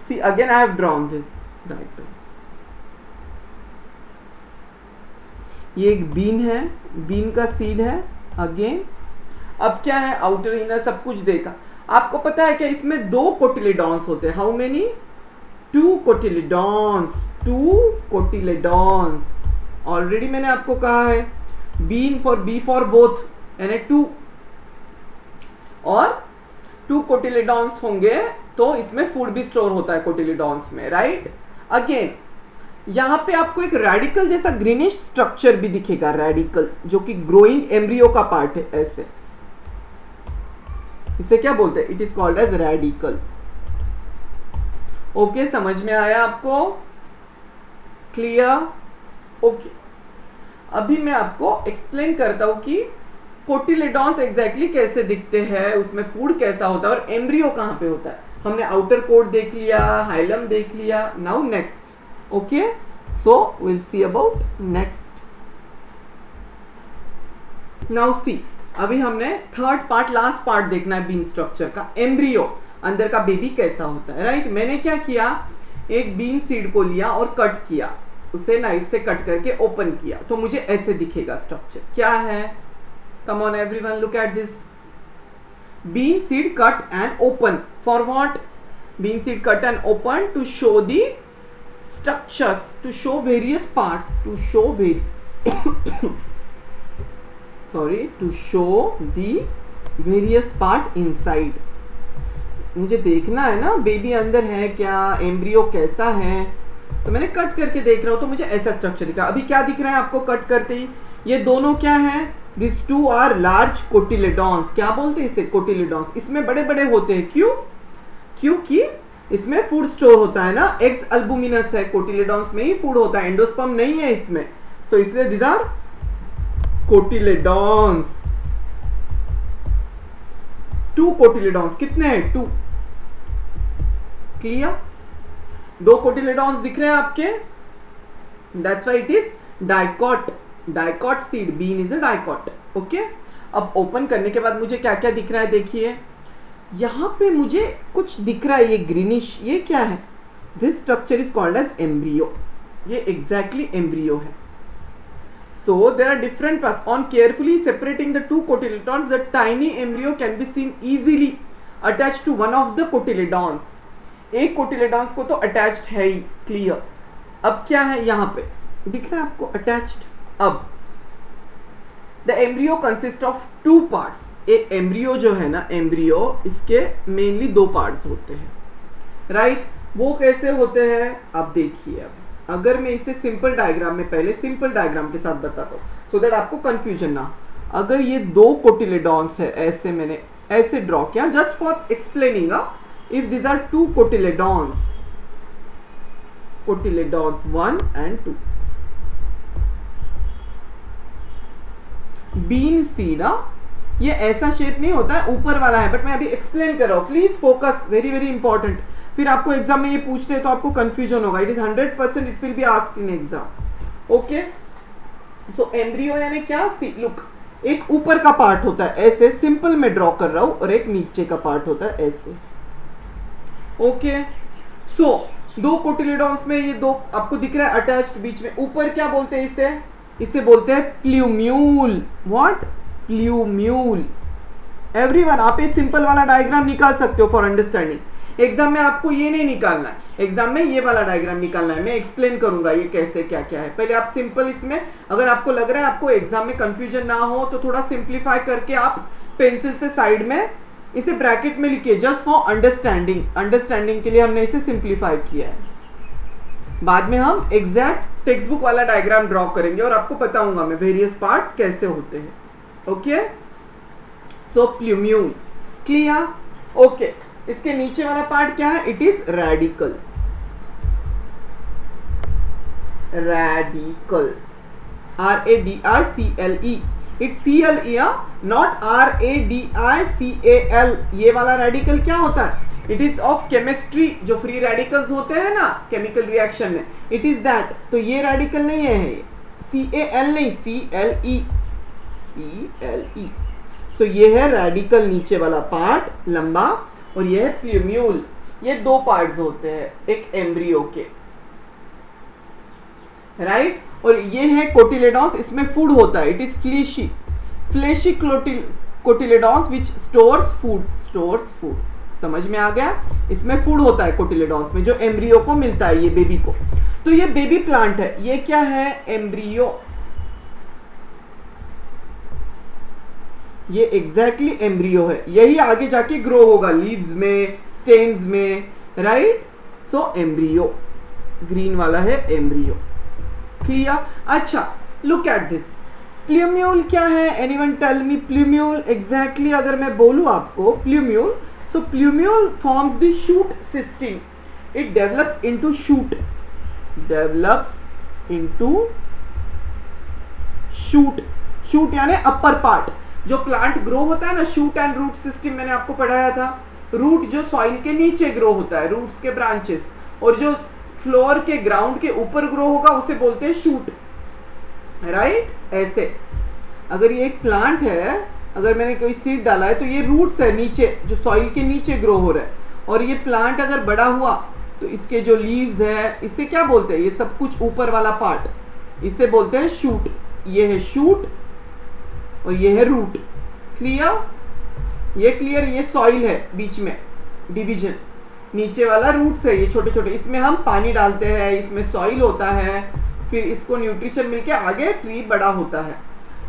See, again I have drawn this diagram. ये एक बीन है, बीन का सीड है अगेन। अब क्या है? आउटर इनर सब कुछ देखा। आपको पता है क्या इसमें 2 कोटिलेडॉन्स होते हैं? How many? 2 कोटिलेडॉन्स, 2 कोटिलेडॉन्स। ऑलरेडी मैंने आपको कहा है बी फॉर बोथ यानी 2, और 2 कोटिलेडॉन्स होंगे तो इसमें फूड भी स्टोर होता है कोटिलेडॉन्स में, राइट। अगेन यहां पे आपको एक रेडिकल जैसा ग्रीनिश स्ट्रक्चर भी दिखेगा, रेडिकल, जो कि ग्रोइंग एम्ब्रियो का पार्ट है। ऐसे इसे क्या बोलते हैं? It is called as radicle. Okay, समझ में आया आपको? क्लियर? ओके, अभी मैं आपको एक्सप्लेन करता हूं कि कोटिलेडॉन्स एग्जैक्टली कैसे दिखते हैं, उसमें फूड कैसा होता है और एम्ब्रियो कहां पे होता है। हमने आउटर कोट देख लिया, हाइलम देख लिया, now next. Okay, so will see about next. Now see, अभी हमने थर्ड पार्ट, लास्ट पार्ट देखना है बीन स्ट्रक्चर का, एम्ब्रियो, अंदर का बेबी कैसा होता है, राइट। मैंने क्या किया, एक बीन सीड को लिया और कट किया, उसे नाइफ से कट करके ओपन किया, तो मुझे ऐसे दिखेगा स्ट्रक्चर। क्या है? Come on everyone, look at this. Bean seed cut and open for what? Bean seed cut and open to show the structures, to show various parts, to show to show the various part inside। मुझे देखना है ना baby अंदर है क्या, embryo कैसा है, तो मैंने कट करके देख रहा हूं तो मुझे ऐसा स्ट्रक्चर दिखा। अभी क्या दिख रहा है आपको कट करते ही? ये दोनों क्या है? This 2 are large cotyledons. क्या बोलते हैं इसे? कोटिलेडॉन्स। इसमें बड़े बड़े होते हैं, क्यों? क्योंकि इसमें फूड स्टोर होता है ना, एग्स अल्बुमिनस है, कोटिलेडॉन्स में ही फूड होता है, एंडोस्पर्म नहीं है इसमें, सो इसलिए दिस आर कोटिलेडॉन्स। 2 कोटिलेडॉन्स। कितने हैं? 2। क्लियर? 2 कोटिलेडॉन्स दिख रहे हैं आपके, that's why it is dicot. Dicot seed, bean is a dicot. Okay, अब ओपन करने के बाद मुझे क्या क्या दिख रहा है देखिए, यहां पे मुझे कुछ दिख रहा है, ये ग्रीनिश, ये क्या है? This structure is called as embryo. ये एग्जैक्टली एम्ब्रियो है। So there are different parts. On carefully separating the 2 cotyledons, the tiny embryo can be seen easily attached to one of the cotyledons. एक cotyledons को तो attached है ही, clear. अब क्या है यहां पे दिख रहा है आपको अटैच्ड। अब the embryo consist of 2 parts. एक एम्ब्रियो जो है ना, एम्ब्रियो, इसके मेनली 2 पार्ट्स होते हैं, राइट। वो कैसे होते हैं आप देखिए। अब अगर मैं इसे सिंपल डायग्राम में, पहले सिंपल डायग्राम के साथ बताता हूँ सो दैट आपको कंफ्यूजन ना। अगर ये 2 कोटिलेडॉन्स है, ऐसे मैंने ऐसे ड्रॉ किया just for explaining. If this are 2 cotyledons, cotyledons 1 and 2, bean seed, ये ऐसा शेप नहीं होता है, ऊपर वाला है, बट मैं अभी एक्सप्लेन कर रहा हूं, please focus, very very important. फिर आपको एग्जाम में ये पूछते हैं तो आपको कंफ्यूजन होगा। It is 100% it will be asked in exam. Okay, so embryo यानी क्या? सी, लुक, एक ऊपर का पार्ट होता है ऐसे, सिंपल में ड्रॉ कर रहा हूं, और एक नीचे का पार्ट होता है ऐसे। ओके, सो 2 कोटिलेडॉन्स में ये 2 आपको दिख रहा है अटैच्ड बीच में। ऊपर क्या बोलते हैं इसे? इसे बोलते हैं प्ल्यूम्यूल। व्हाट? प्ल्यूम्यूल। एवरीवन, आप ये सिंपल वाला डायग्राम निकाल सकते हो फॉर अंडरस्टैंडिंग। एग्जाम में आपको ये नहीं निकालना है, एग्जाम में ये वाला डायग्राम निकालना है। मैं एक्सप्लेन करूंगा ये कैसे क्या क्या है। पहले आप सिंपल, इसमें अगर आपको लग रहा है आपको एग्जाम में कंफ्यूजन ना हो तो थोड़ा सिंप्लीफाई करके आप पेंसिल से साइड में इसे ब्रैकेट में लिखिए, जस्ट फॉर अंडरस्टैंडिंग। अंडरस्टैंडिंग के लिए हमने इसे सिंप्लीफाई किया है। बाद में हम एग्जैक्ट टेक्स्ट बुक वाला डायग्राम ड्रॉ करेंगे और आपको बताऊंगा मैं वेरियस पार्ट्स कैसे होते हैं। ओके, सो प्ल्यूम्यूल, क्लियर? ओके, इसके नीचे वाला पार्ट क्या है? It is radical. Radical, RADICLE, it's CLE, not RADICAL। ये वाला रेडिकल क्या होता है? इट इज ऑफ केमिस्ट्री, जो फ्री रेडिकल्स होते हैं ना केमिकल रिएक्शन में, इट इज दैट। तो ये रेडिकल नहीं है, CAL नहीं, CLE। तो ये है रेडिकल, नीचे वाला पार्ट लंबा, और ये है प्ल्यूम्यूल। ये 2 पार्ट्स होते हैं एक एम्ब्रियो के, राइट। और ये है कोटिलेडॉन्स, इसमें फूड होता है, it is fleshy, fleshy cotyledons which stores food. समझ में आ गया? इसमें फूड होता है कोटिलेडॉन्स में, जो एम्ब्रियो को मिलता है, ये बेबी को। तो ये बेबी प्लांट है, ये क्या है, एम्ब्रियो। ये एग्जैक्टली एम्ब्रियो है, यही आगे जाके ग्रो होगा लीव्स में, स्टेम्स में, राइट। सो एम्ब्रियो, ग्रीन वाला है एम्ब्रियो, क्लियर। अच्छा, लुक एट दिस, प्लूम्यूल क्या है, anyone tell me plumule exactly. अगर मैं बोलूं आपको plumule, so plumule forms the shoot system, it develops into shoot, develops into shoot. Shoot यानी अपर पार्ट, जो प्लांट ग्रो होता है ना, शूट एंड रूट सिस्टम मैंने आपको पढ़ाया था। रूट जो सॉइल के नीचे ग्रो होता है, रूट्स के ब्रांचेस, और जो फ्लोर के ग्राउंड के ऊपर ग्रो होगा उसे बोलते हैं शूट, राइट। ऐसे अगर ये एक प्लांट है, अगर मैंने कोई सीड डाला है तो ये रूट्स है नीचे, जो सॉइल के नीचे ग्रो हो रहा है, और ये प्लांट अगर बड़ा हुआ तो इसके जो लीव्स है, इसे क्या बोलते हैं, ये सब कुछ ऊपर वाला पार्ट, इसे बोलते हैं शूट। ये है शूट और ये है रूट, क्लियर। ये क्लियर, ये सॉइल है बीच में डिवीजन, नीचे वाला रूट्स है, ये छोटे छोटे, इसमें हम पानी डालते हैं, इसमें सॉइल होता है, फिर इसको न्यूट्रिशन मिलके आगे ट्री बड़ा होता है।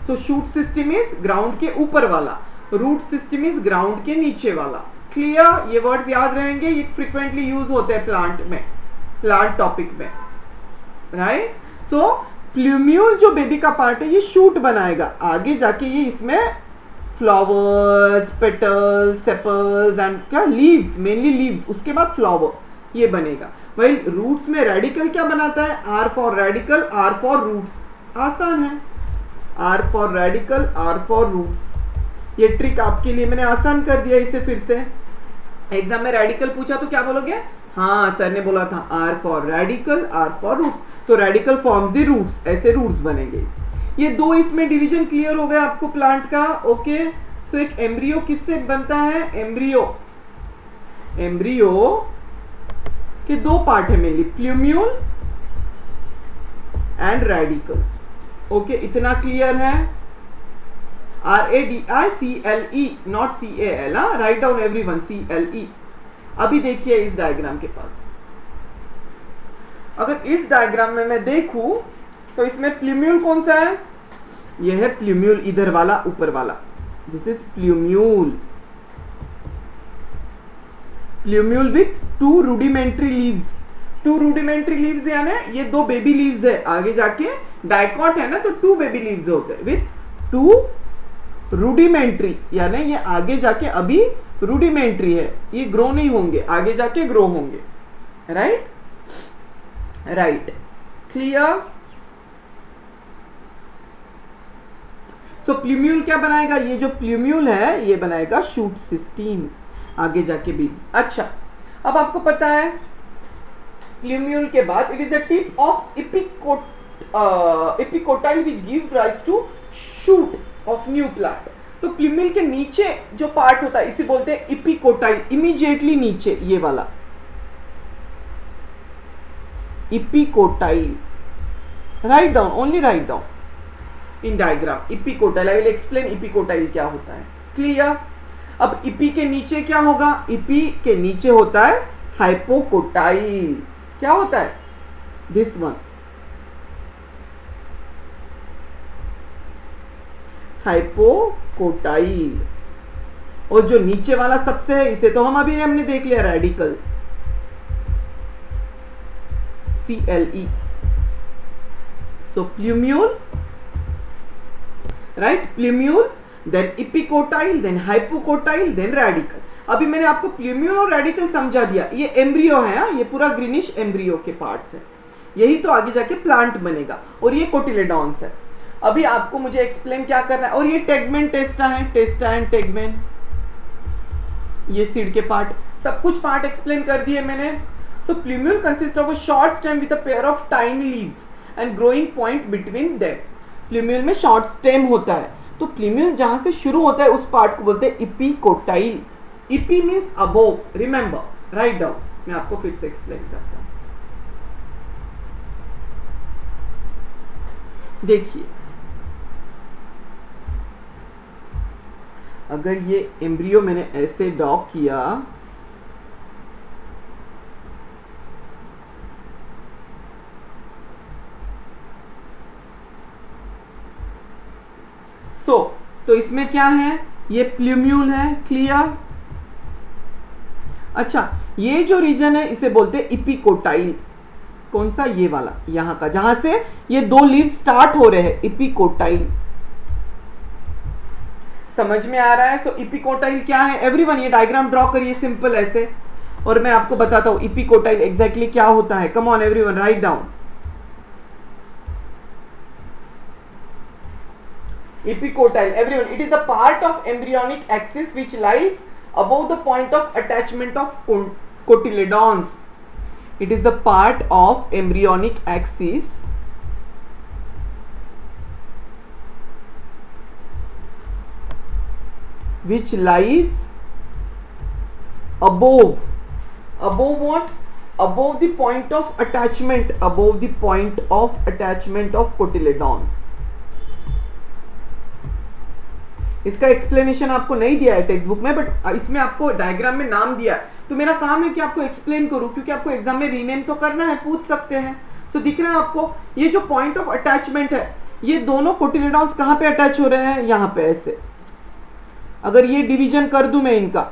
सो शूट सिस्टम इज ग्राउंड के ऊपर वाला, रूट सिस्टम इज ग्राउंड के नीचे वाला, क्लियर। ये वर्ड्स याद रहेंगे, ये फ्रिक्वेंटली यूज होते हैं प्लांट में, प्लांट टॉपिक में, राइट। सो प्लूम्यूल जो बेबी का पार्ट है ये शूट बनाएगा, आगे जाके ये इसमें फ्लावर्स, पेटल्स, सेपल्स एंड क्या, लीव्स, मेनली लीव्स, उसके बाद फ्लावर ये बनेगा। वही रूट्स में रेडिकल क्या बनाता है, R for radicle, R for roots, आसान है, R for radicle, R for roots. ये ट्रिक आपके लिए मैंने आसान कर दिया इसे फिर से। एग्जाम में रेडिकल पूछा तो क्या बोलोगे, हाँ सर ने बोला था R for radicle, R for roots, तो रेडिकल फॉर्म्स द रूट्स, ऐसे रूट्स बनेंगे। ये दो इसमें डिवीजन क्लियर हो गया आपको प्लांट का, ओके। सो एक एम्ब्रियो किससे बनता है, एम्ब्रियो, एम्ब्रियो के दो पार्ट है mainly, plumule and radical, okay. इतना क्लियर है, RADICLE not CAL, write down everyone, CLE। अभी देखिए इस डायग्राम के पास, अगर इस डायग्राम में मैं देखूं तो इसमें प्लूम्यूल कौन सा है, यह है प्लूम्यूल, इधर वाला ऊपर वाला, this is plumule, plumule with two rudimentary leaves. Two rudimentary leaves यानी ये दो बेबी लीव्स है, आगे जाके डाइकॉट है ना, तो टू बेबी लीव्स होते हैं विथ टू रूडिमेंट्री, यानी ये आगे जाके अभी रूडिमेंट्री है, ये ग्रो नहीं होंगे, आगे जाके ग्रो होंगे, राइट, राइट, क्लियर। सो प्लूम्यूल क्या बनाएगा, ये जो प्लूम्यूल है ये बनाएगा शूट सिस्टम, आगे जाके भी। अच्छा, अब आपको पता है प्लूम्यूल के बाद it is the tip of epicotyl which give rise to shoot of new plant. तो प्लूम्यूल के नीचे जो पार्ट होता है इसे बोलते हैं एपिकोटाइल, इमीडिएटली नीचे ये वाला epicotyl, write down, only write down in diagram epicotyl. I will explain epicotyl क्या होता है, क्लियर। अब इपी के नीचे क्या होगा, इपी के नीचे होता है हाइपोकोटाइल, क्या होता है, दिस वन, हाइपोकोटाइल। और जो नीचे वाला सबसे है इसे तो हमने देख लिया, radicle, CLE। So plumule, right, plumule, then epicotyl, then hypocotyl, then radicle. अभी मैंने आपको प्लूम्यूल और रेडिकल समझा दिया, ये एम्ब्रियो है, ये पूरा ग्रीनिश एम्ब्रियो के पार्ट्स है, यही तो आगे जाके प्लांट बनेगा, और ये कोटिलेडॉन्स है। अभी आपको मुझे एक्सप्लेन क्या करना है, और ये टेगमेन टेस्टा है, टेस्टा एंड टेगमेन, ये सीड के पार्ट, सब कुछ पार्ट एक्सप्लेन कर दिए मैंने। So plumule consist of a short stem with a pair of tiny leaves and growing point between them. Plumule में शॉर्ट स्टेम होता है, तो प्लूम्यूल जहां से शुरू होता है उस पार्ट को बोलते हैं epicotyl. EP means above, remember, write down. मैं आपको फिर से एक्सप्लेन करता हूं, देखिए अगर ये एम्ब्रियो मैंने ऐसे डॉक किया, तो इसमें क्या है, ये प्ल्यूम्यूल है। क्लियर? अच्छा, ये जो रीजन है इसे बोलते हैं इपिकोटाइल। कौन सा? ये वाला, यहां का, जहां से ये दो लीव स्टार्ट हो रहे हैं, इपिकोटाइल। समझ में आ रहा है? सो इपिकोटाइल क्या है एवरीवन? ये डायग्राम ड्रॉ करिए सिंपल ऐसे, और मैं आपको बताता हूं इपिकोटाइल एग्जैक्टली क्या होता है। Come on everyone, write down. Epicotyle, everyone, it is a part of embryonic axis which lies above the point of attachment of cotyledons. It is the part of embryonic axis which lies above what? Above the point of attachment, above the point of attachment of cotyledons. इसका explanation आपको नहीं दिया है textbook में, but इसमें आपको diagram में नाम दिया है, तो मेरा काम है कि आपको एक्सप्लेन करूं, क्योंकि आपको एग्जाम में रीनेम तो करना है, पूछ सकते हैं। तो दिख रहा है आपको ये जो पॉइंट ऑफ अटैचमेंट है, ये दोनों कोटिलेडॉन्स कहां पे अटैच हो रहे हैं? यहां पे ऐसे। अगर ये डिवीजन कर दूं मैं इनका,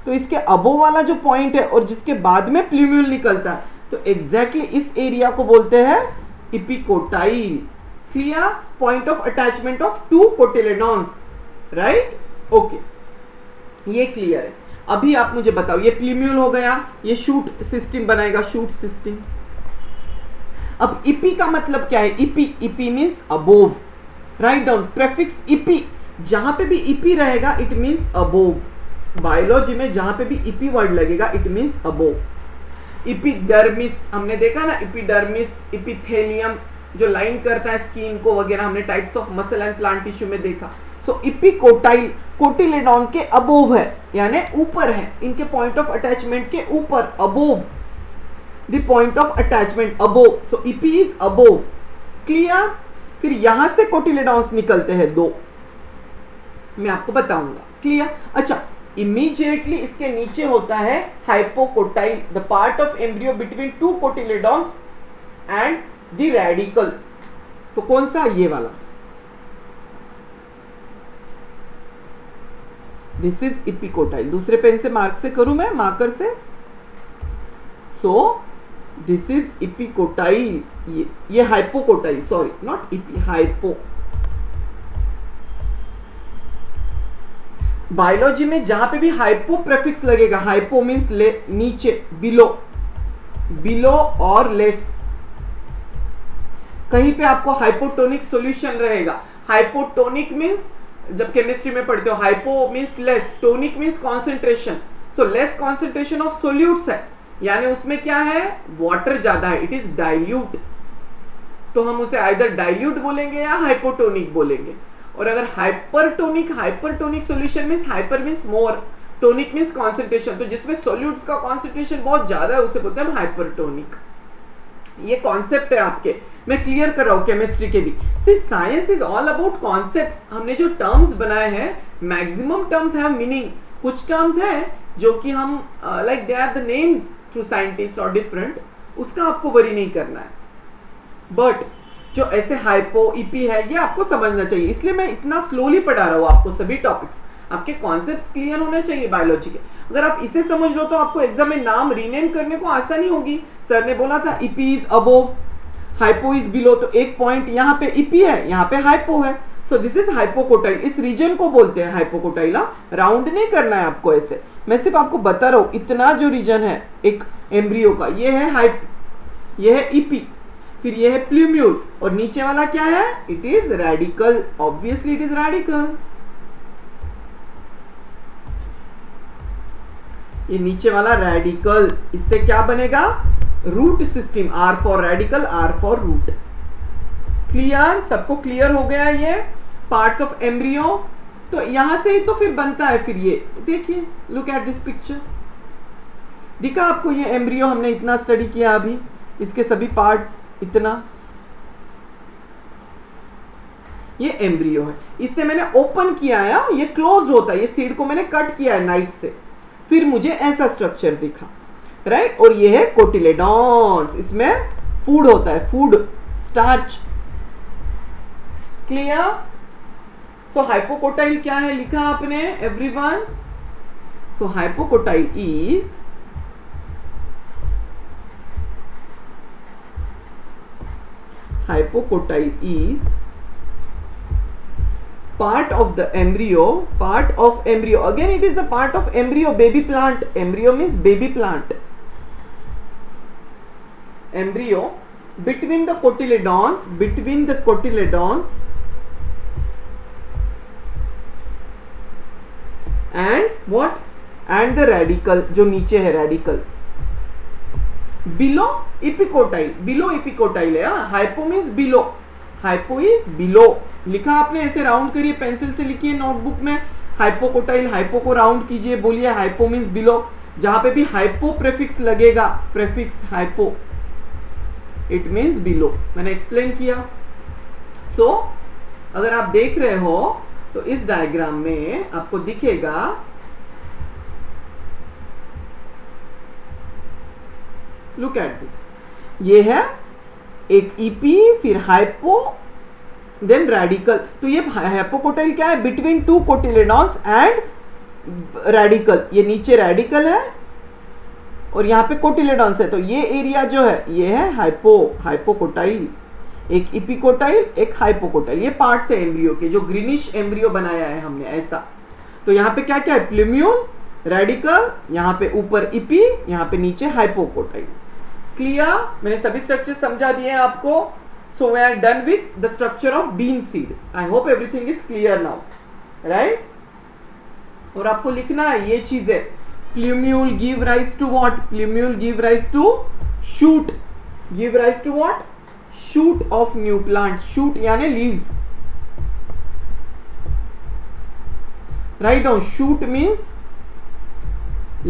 तो इसके अबो वाला जो पॉइंट है और जिसके बाद में प्ल्यूम्यूल निकलता है, तो एग्जैक्टली इस एरिया को बोलते हैं epicotyl. Clear? Point of attachment of two cotyledons, right? Okay, ये क्लियर है। अभी आप मुझे बताओ, ये प्ल्यूम्यूल हो गया, ये शूट सिस्टम बनाएगा, शूट सिस्टम। अब इपी का मतलब क्या है? EP means above. Write down, prefix EP, जहां पे भी इपी रहेगा इट मींस अबोव। बायोलॉजी में जहां पे भी इपी वर्ड लगेगा इट मींस अबोव। इपिडर्मिस हमने देखा ना, इपिडर्मिस, इपिथेलियम जो लाइन करता है स्किन को वगैरह, हमने types of muscle and plant tissue में देखा। सो इपिकोटाइल कोटिलेडॉन के अबोव है, यानी ऊपर है, इनके पॉइंट ऑफ अटैचमेंट के ऊपर, above the point of attachment, above. So EP is above. Clear? फिर यहां से कोटिलेडॉन्स निकलते हैं दो, मैं आपको बताऊंगा। क्लियर? अच्छा, इमीडिएटली इसके नीचे होता है hypocotyl, the part of embryo between two cotyledons and the radicle. तो कौन सा? ये वाला। This is epicotyl. दूसरे पेन से मार्क से करूं मैं, मार्कर से। सो दिस इज इपिकोटाइल, ये hypocotyl, sorry not epi, hypo. Biology में जहां पे भी हाइपो प्रेफिक्स लगेगा, हाइपो मींस नीचे, बिलो, बिलो और लेस। कहीं पे आपको हाइपोटोनिक सॉल्यूशन रहेगा। हाइपोटोनिक मींस जब केमिस्ट्री में पढ़ते हो, hypo means less, tonic means concentration. So less concentration of solutes है, यानी उसमें क्या है? वाटर ज्यादा है, इट इज डाइल्यूट। तो हम उसे आइदर डाइल्यूट बोलेंगे या हाइपोटोनिक बोलेंगे। और अगर hypertonic, hypertonic solution means, hyper means more, tonic means concentration, तो जिसमें सोल्यूट्स का कॉन्सेंट्रेशन बहुत ज्यादा है उसे बोलते हैं हाइपरटोनिक। ये कॉन्सेप्ट है आपके, मैं क्लियर कर रहा हूं केमिस्ट्री के भी। See science is all about concepts. हमने जो टर्म्स बनाए हैं, मैक्सिमम टर्म्स हैव मीनिंग। कुछ टर्म्स हैं जो कि हम like they are the names through scientist और डिफरेंट, उसका आपको वरी नहीं करना है। बट जो ऐसे हाइपो, इपी है, ये आपको समझना चाहिए, इसलिए मैं इतना स्लोली पढ़ा रहा हूं आपको सभी टॉपिक्स। आपके कॉन्सेप्ट्स क्लियर होने चाहिए बायोलॉजी के। अगर आप इसे समझ लो तो आपको एग्जाम में नाम रीनेम करने को आसानी होगी। सर ने बोला था EP is above, hypo is below, तो एक पॉइंट यहाँ पे इपी है, यहाँ पे हाइपो है। सो दिस इज हाइपोकोटाइल। इस रीजन को बोलते हैं हाइपोकोटाइल। राउंड नहीं करना है आपको ऐसे, मैं सिर्फ आपको बता रहा हूं इतना जो रीजन है एक एम्ब्रियो का, ये है ये है इपी, फिर ये है प्ल्यूम्यूल, और नीचे वाला क्या है? It is radicle. Obviously it is radicle. ये नीचे वाला रेडिकल, इससे क्या बनेगा? Root system. R for radicle, R for root. Clear? सबको क्लियर हो गया ये पार्ट्स ऑफ एम्ब्रियो? तो यहां से ही तो फिर बनता है। फिर ये देखिए, लुक एट दिस पिक्चर, दिखा आपको ये एम्ब्रियो? हमने इतना स्टडी किया अभी, इसके सभी पार्ट्स, इतना ये एम्ब्रियो है। इससे मैंने ओपन किया है, ये क्लोज होता है, ये सीड को मैंने कट किया है नाइफ से, फिर मुझे ऐसा स्ट्रक्चर दिखा, राइट? और ये है कोटिलेडॉन्स, इसमें फूड होता है, फूड, स्टार्च। क्लियर? सो हाइपोकोटाइल क्या है लिखा आपने everyone? So hypocotyl is part of embryo. Again it is the part of embryo, baby plant. Embryo means baby plant. Embryo between the cotyledons and what? And the radicle, जो नीचे है radical. Below epicotyl है. Hypo means below. Hypo is below. लिखा आपने ऐसे round करिए, pencil से लिखिए नोटबुक में. हाइपोकोटाइल, हाइपो को राउंड कीजिए, बोलिए हाइपो मीन्स बिलो. जहां पे भी हाइपो प्रेफिक्स लगेगा, prefix hypo, it means below. मैंने एक्सप्लेन किया. सो अगर आप देख रहे हो तो इस डायग्राम में आपको दिखेगा लुक एट दिस. ये है एक ईपी, फिर हाइपो, देन रेडिकल. तो ये हाइपोकोटाइल क्या है? Between two cotyledons and radicle. ये नीचे रेडिकल है और यहाँ पे कोटिलेडॉन्स है. तो ये एरिया जो है ये है हाइपोकोटाइल. एक इपिकोटाइल, एक हाइपोकोटाइल. ये पार्ट्स है एम्ब्रियो के, जो ग्रीनिश एम्ब्रियो बनाया है हमने ऐसा. तो यहाँ पे क्या क्या है? प्लूम्यूल, रेडिकल, यहाँ पे ऊपर इपी, यहाँ पे नीचे हाइपोकोटाइल. क्लियर? मैंने सभी स्ट्रक्चर समझा दिए हैं आपको. So we are done with the structure of bean seed. I hope everything is clear now, right? और आपको लिखना है ये चीज है. Plumule give rise to what? Plumule give rise to shoot. Give rise to what? Shoot of new plant. Shoot यानी leaves. Write down. Shoot means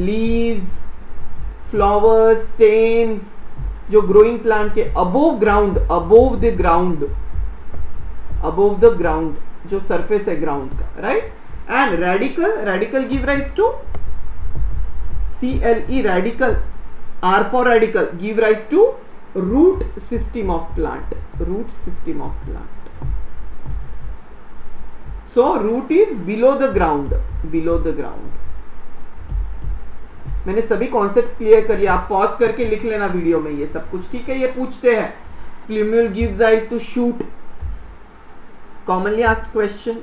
leaves, flowers, stems. जो growing plant के अबोव द ग्राउंड जो surface है ground का, right? And radicle give rise to CLE, radicle, R for radicle, give rise to root system of plant. So root is below the ground. मैंने सभी concepts clear कर लिया. आप pause करके लिख लेना वीडियो में ये सब कुछ, ठीक है? ये पूछते हैं plumule gives rise to shoot, commonly asked question.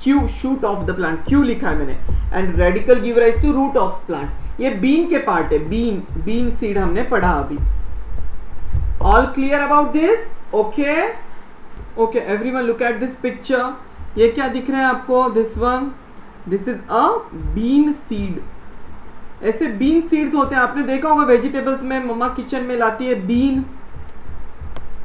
Q, shoot of the plant, Q लिखा है मैंने. And radicle give rise to root of plant. ये बीन के पार्ट है. बीन सीड हमने पढ़ा अभी. All clear about this? Okay everyone look at this picture. ये क्या दिख रहा है आपको? This one, this is a bean seed. ऐसे बीन सीड्स होते हैं, आपने देखा होगा वेजिटेबल्स में, मम्मा किचन में लाती है बीन,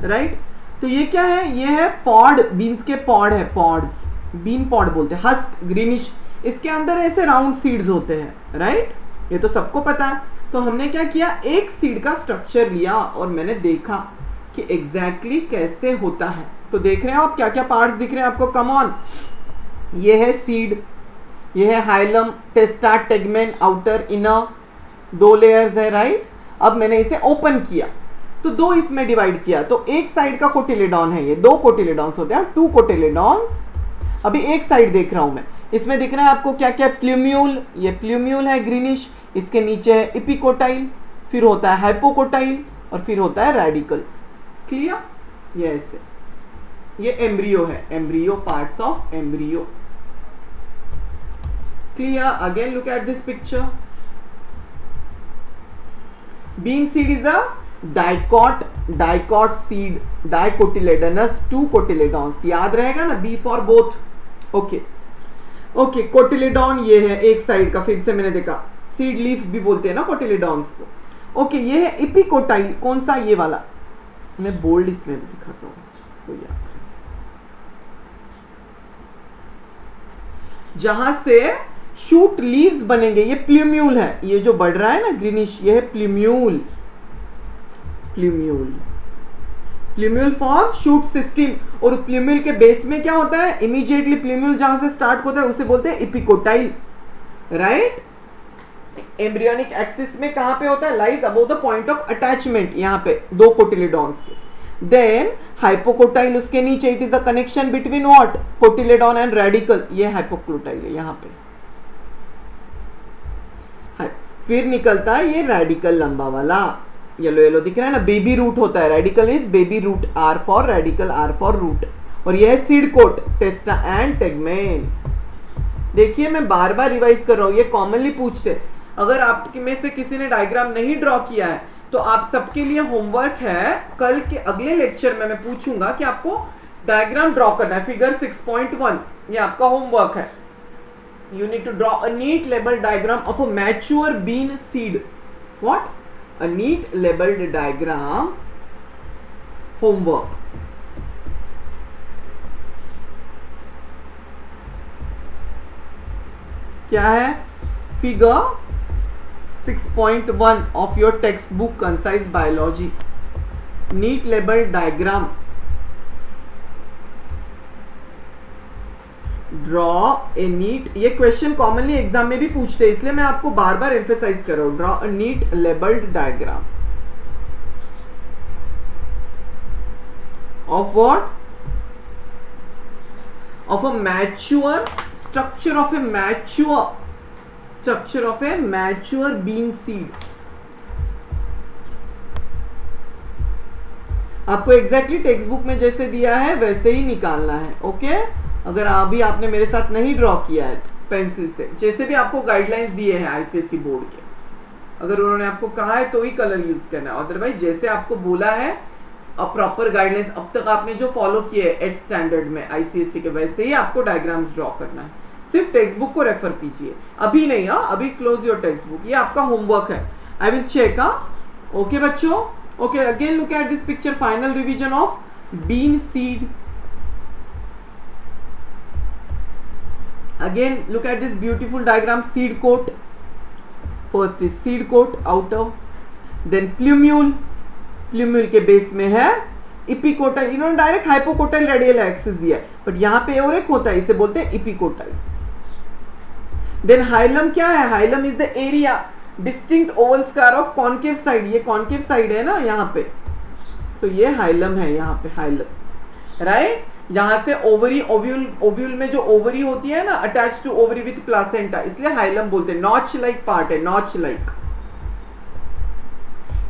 राइट? तो ये क्या है? ये है पॉड, बीन्स के पॉड है, पॉड्स, बीन पॉड बोलते हैं. हस्क ग्रीनिश, इसके अंदर ऐसे राउंड सीड्स होते हैं, राइट? ये तो सबको पता है. तो हमने क्या किया? एक सीड का स्ट्रक्चर लिया और मैंने देखा कि एग्जैक्टली कैसे होता है. तो देख रहे हो आप क्या क्या पार्ट्स दिख रहे हैं आपको? Come on. ये है सीड, ये है hilum, टेस्टा, tegmen, outer, inner, 2 layers है, राइट? अब मैंने इसे ओपन किया तो 2 इसमें डिवाइड किया. तो एक साइड का कोटिलेडॉन है, ये 2 कोटिलेडॉन्स होते हैं, 2 कोटिलेडॉन्स. अभी एक साइड देख रहा हूं मैं. इसमें दिख रहा है आपको क्या क्या? प्लूम्यूल, ये प्लूम्यूल है ग्रीनिश. इसके नीचे है इपिकोटाइल, फिर होता है हाइपोकोटाइल और फिर होता है रेडिकल. क्लियर? ये ऐसे, ये एम्ब्रियो है, embryo, parts of embryo. Clear? Again look at this picture. Bean seed is a dicot seed, dicotyledonous, 2 cotyledons. याद रहेगा ना? B for both. ओके कोटिलेडॉन ये है एक साइड का. फिर से मैंने देखा, सीड लीफ भी बोलते हैं ना कोटिलेडॉन्स को. ओके, ये है इपिकोटाइल. कौन सा? ये वाला. मैं बोल्ड इसमें दिखाता हूँ तो याद रहे. जहां से शूट लीव्स बनेंगे, ये प्लूम्यूल है. ये जो बढ़ रहा है ना ग्रीनिश, ये है plumule. Plumule forms shoot system. और प्लूम्यूल के बेस में क्या होता है? इमीडिएटली प्लूम्यूल जहां से स्टार्ट होता है उसे बोलते हैं इपिकोटाइल, राइट? एम्ब्रियोनिक एक्सिस में कहां पे होता है? Lies above the point of attachment, यहाँ पे 2 कोटिलेडॉन्स के. देन हाइपोकोटाइल उसके नीचे, it is the connection between what, cotyledon and radicle, ये हाइपोकोटाइल है यहाँ पे। फिर निकलता है ये रेडिकल लंबा वाला, येलो येलो दिख रहा है ना, बेबी रूट होता है, radicle is baby root, R for radicle, R for root. और ये है seed coat, testa and tegmen. देखिए मैं बार बार रिवाइज कर रहा हूं, ये कॉमनली पूछते, अगर आप में से किसी ने डायग्राम नहीं ड्रॉ किया है तो आप सबके लिए होमवर्क है, कल के अगले लेक्चर में मैं पूछूंगा कि आपको डायग्राम ड्रॉ करना है, फिगर 6.1, ये आपका होमवर्क है। You need to draw a neat labeled diagram of a mature bean seed. What? A neat labeled diagram. Homework. क्या है? Figure 6.1 of your textbook Concise Biology. Neat labeled diagram. Draw a neat, ये question commonly exam में भी पूछते हैं, इसलिए मैं आपको बार बार एम्फेसाइज कर रहा हूं, draw a neat labelled diagram of what, of a mature structure, of a mature structure of a mature bean seed. आपको एग्जैक्टली टेक्स्ट बुक में जैसे दिया है वैसे ही निकालना है, ओके? अगर अभी आपने मेरे साथ नहीं ड्रॉ किया है पेंसिल से, जैसे भी आपको गाइडलाइंस दिए हैं आईसीएसई बोर्ड के, अगर उन्होंने आपको कहा है तो ही कलर यूज करना है, अदरवाइज जैसे आपको बोला है प्रॉपर गाइडलाइंस अब तक आपने जो फॉलो किए है 8th स्टैंडर्ड में आईसीएसई के, वैसे ही आपको डायग्राम्स ड्रॉ करना है। सिर्फ टेक्स्ट बुक को रेफर कीजिए, अभी नहीं, अभी क्लोज योर टेक्स्ट बुक, ये आपका होमवर्क है। आई विल चेक, ओके बच्चों? Okay, again look at this picture, final revision of bean seed. Again look at this beautiful diagram, seed coat. First is seed coat, outer, then plumule, plumule के base में है epicotyl, इन्होंने direct hypocotyl radial axis दिया है, but यहाँ पे और एक होता है, इसे बोलते हैं epicotyl। then hilum क्या है? hilum is the area distinct oval scar of concave side, ये concave side है ना यहाँ पे, तो ये hilum है यहाँ पे, hilum, right? यहां से ओवरी, ओव्यूल, ओव्यूल में जो ओवरी होती है ना attach to ovary with placenta, इसलिए हाइलम बोलते हैं, नॉच लाइक पार्ट है, नॉच लाइक।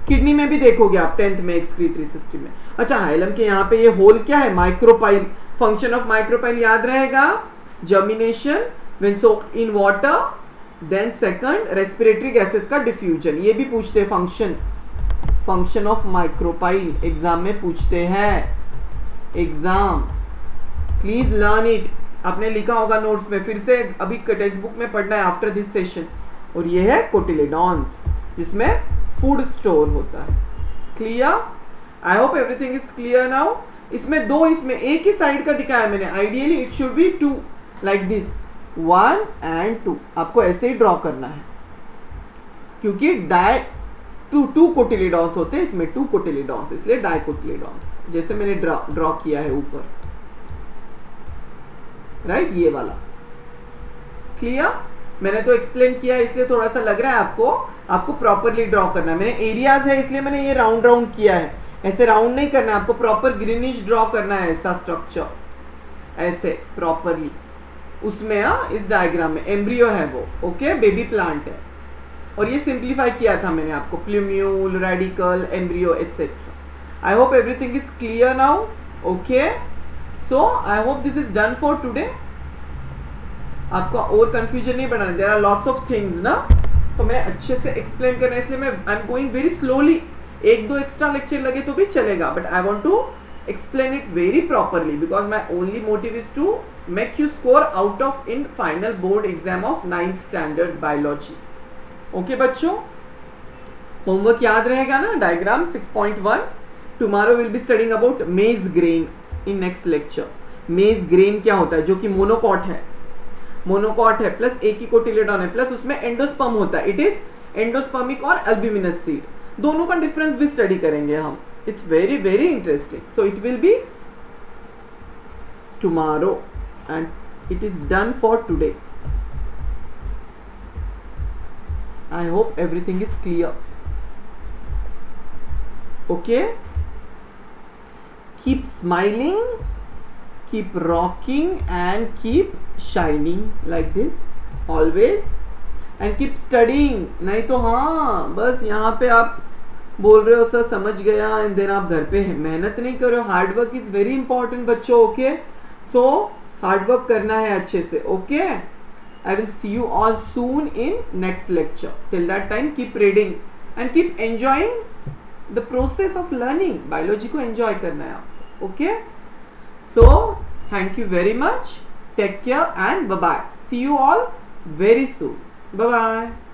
किडनी में भी देखोगे आप 10th में एक्सक्रीटरी सिस्टम में। अच्छा, हाइलम के यहाँ पे ये होल क्या है? माइक्रोपाइल। फंक्शन ऑफ माइक्रोपाइल याद रहेगा, germination when soaked in water, then second respiratory gases का डिफ्यूजन, ये भी पूछते हैं function, function of micropyle exam में पूछते हैं, एग्जाम, प्लीज लर्न इट। आपने लिखा होगा नोट्स में, फिर से अभी टेक्स्ट बुक में पढ़ना है आफ्टर दिस सेशन। और ये है कोटिलेडॉन्स, जिसमें फूड स्टोर होता है। Clear? I hope everything is clear now. इसमें दो, इसमें एक ही साइड का दिखाया मैंने, ideally it should be 2 like this, 1 and 2, आपको ऐसे ही ड्रॉ करना है, क्योंकि टू कोटिलेडॉन्स होते हैं, इसमें 2 कोटिलेडॉन्स, इसलिए डाइकोटिलेडॉन्स, जैसे मैंने ड्रॉ किया है ऊपर, राइट? ये वाला क्लियर? मैंने तो एक्सप्लेन किया है, इसलिए थोड़ा सा लग रहा है आपको प्रॉपरली ड्रॉ करना है। मैंने एरियाज है इसलिए मैंने ये राउंड राउंड किया है, ऐसे राउंड नहीं करना है, आपको प्रॉपर ग्रीनिश ड्रॉ करना है, ऐसा स्ट्रक्चर ऐसे प्रॉपरली। उसमें इस डायग्राम में एम्ब्रियो है वो, ओके, बेबी प्लांट है, और ये सिंप्लीफाई किया था मैंने आपको, plumule, radicle, embryo etcetera. I hope everything is clear now, okay? So I hope this is done for today. आपका और कंफ्यूजन नहीं बनाना, there are lots of things ना, तो मैं अच्छे से एक्सप्लेन करना है, इसलिए मैं I am going very slowly. 1-2 extra lecture लगे तो भी चलेगा, but I want to explain it very properly because my only motive is to make you score out of in final board exam of 9th standard biology. Okay बच्चों, homework याद रहेगा ना? diagram 6.1. tomorrow we'll be studying about maize grain in next lecture. maize grain क्या होता है? जो कि monocot है प्लस एक ही कोटिलेडॉन है, प्लस उसमें एंडोस्पर्म होता है, इट इज एंडोस्पर्मिक और अल्ब्यूमिनस सीड, दोनों का डिफरेंस भी स्टडी करेंगे हम। It's very very interesting. So it will be tomorrow and it is done for today. I hope everything is clear. Okay? keep smiling, keep rocking and keep shining like this always, and keep studying. नहीं तो हाँ बस यहाँ पे आप बोल रहे हो सर समझ गया एंड देन आप घर पे मेहनत नहीं कर रहे हो. Hard work is very important बच्चों. ओके, सो हार्ड वर्क करना है अच्छे से. Okay, I will see you all soon in next lecture. Till that time keep reading and keep enjoying the process of learning. Biology को enjoy करना है आपको. Okay, so thank you very much, take care and bye bye. See you all very soon. Bye bye.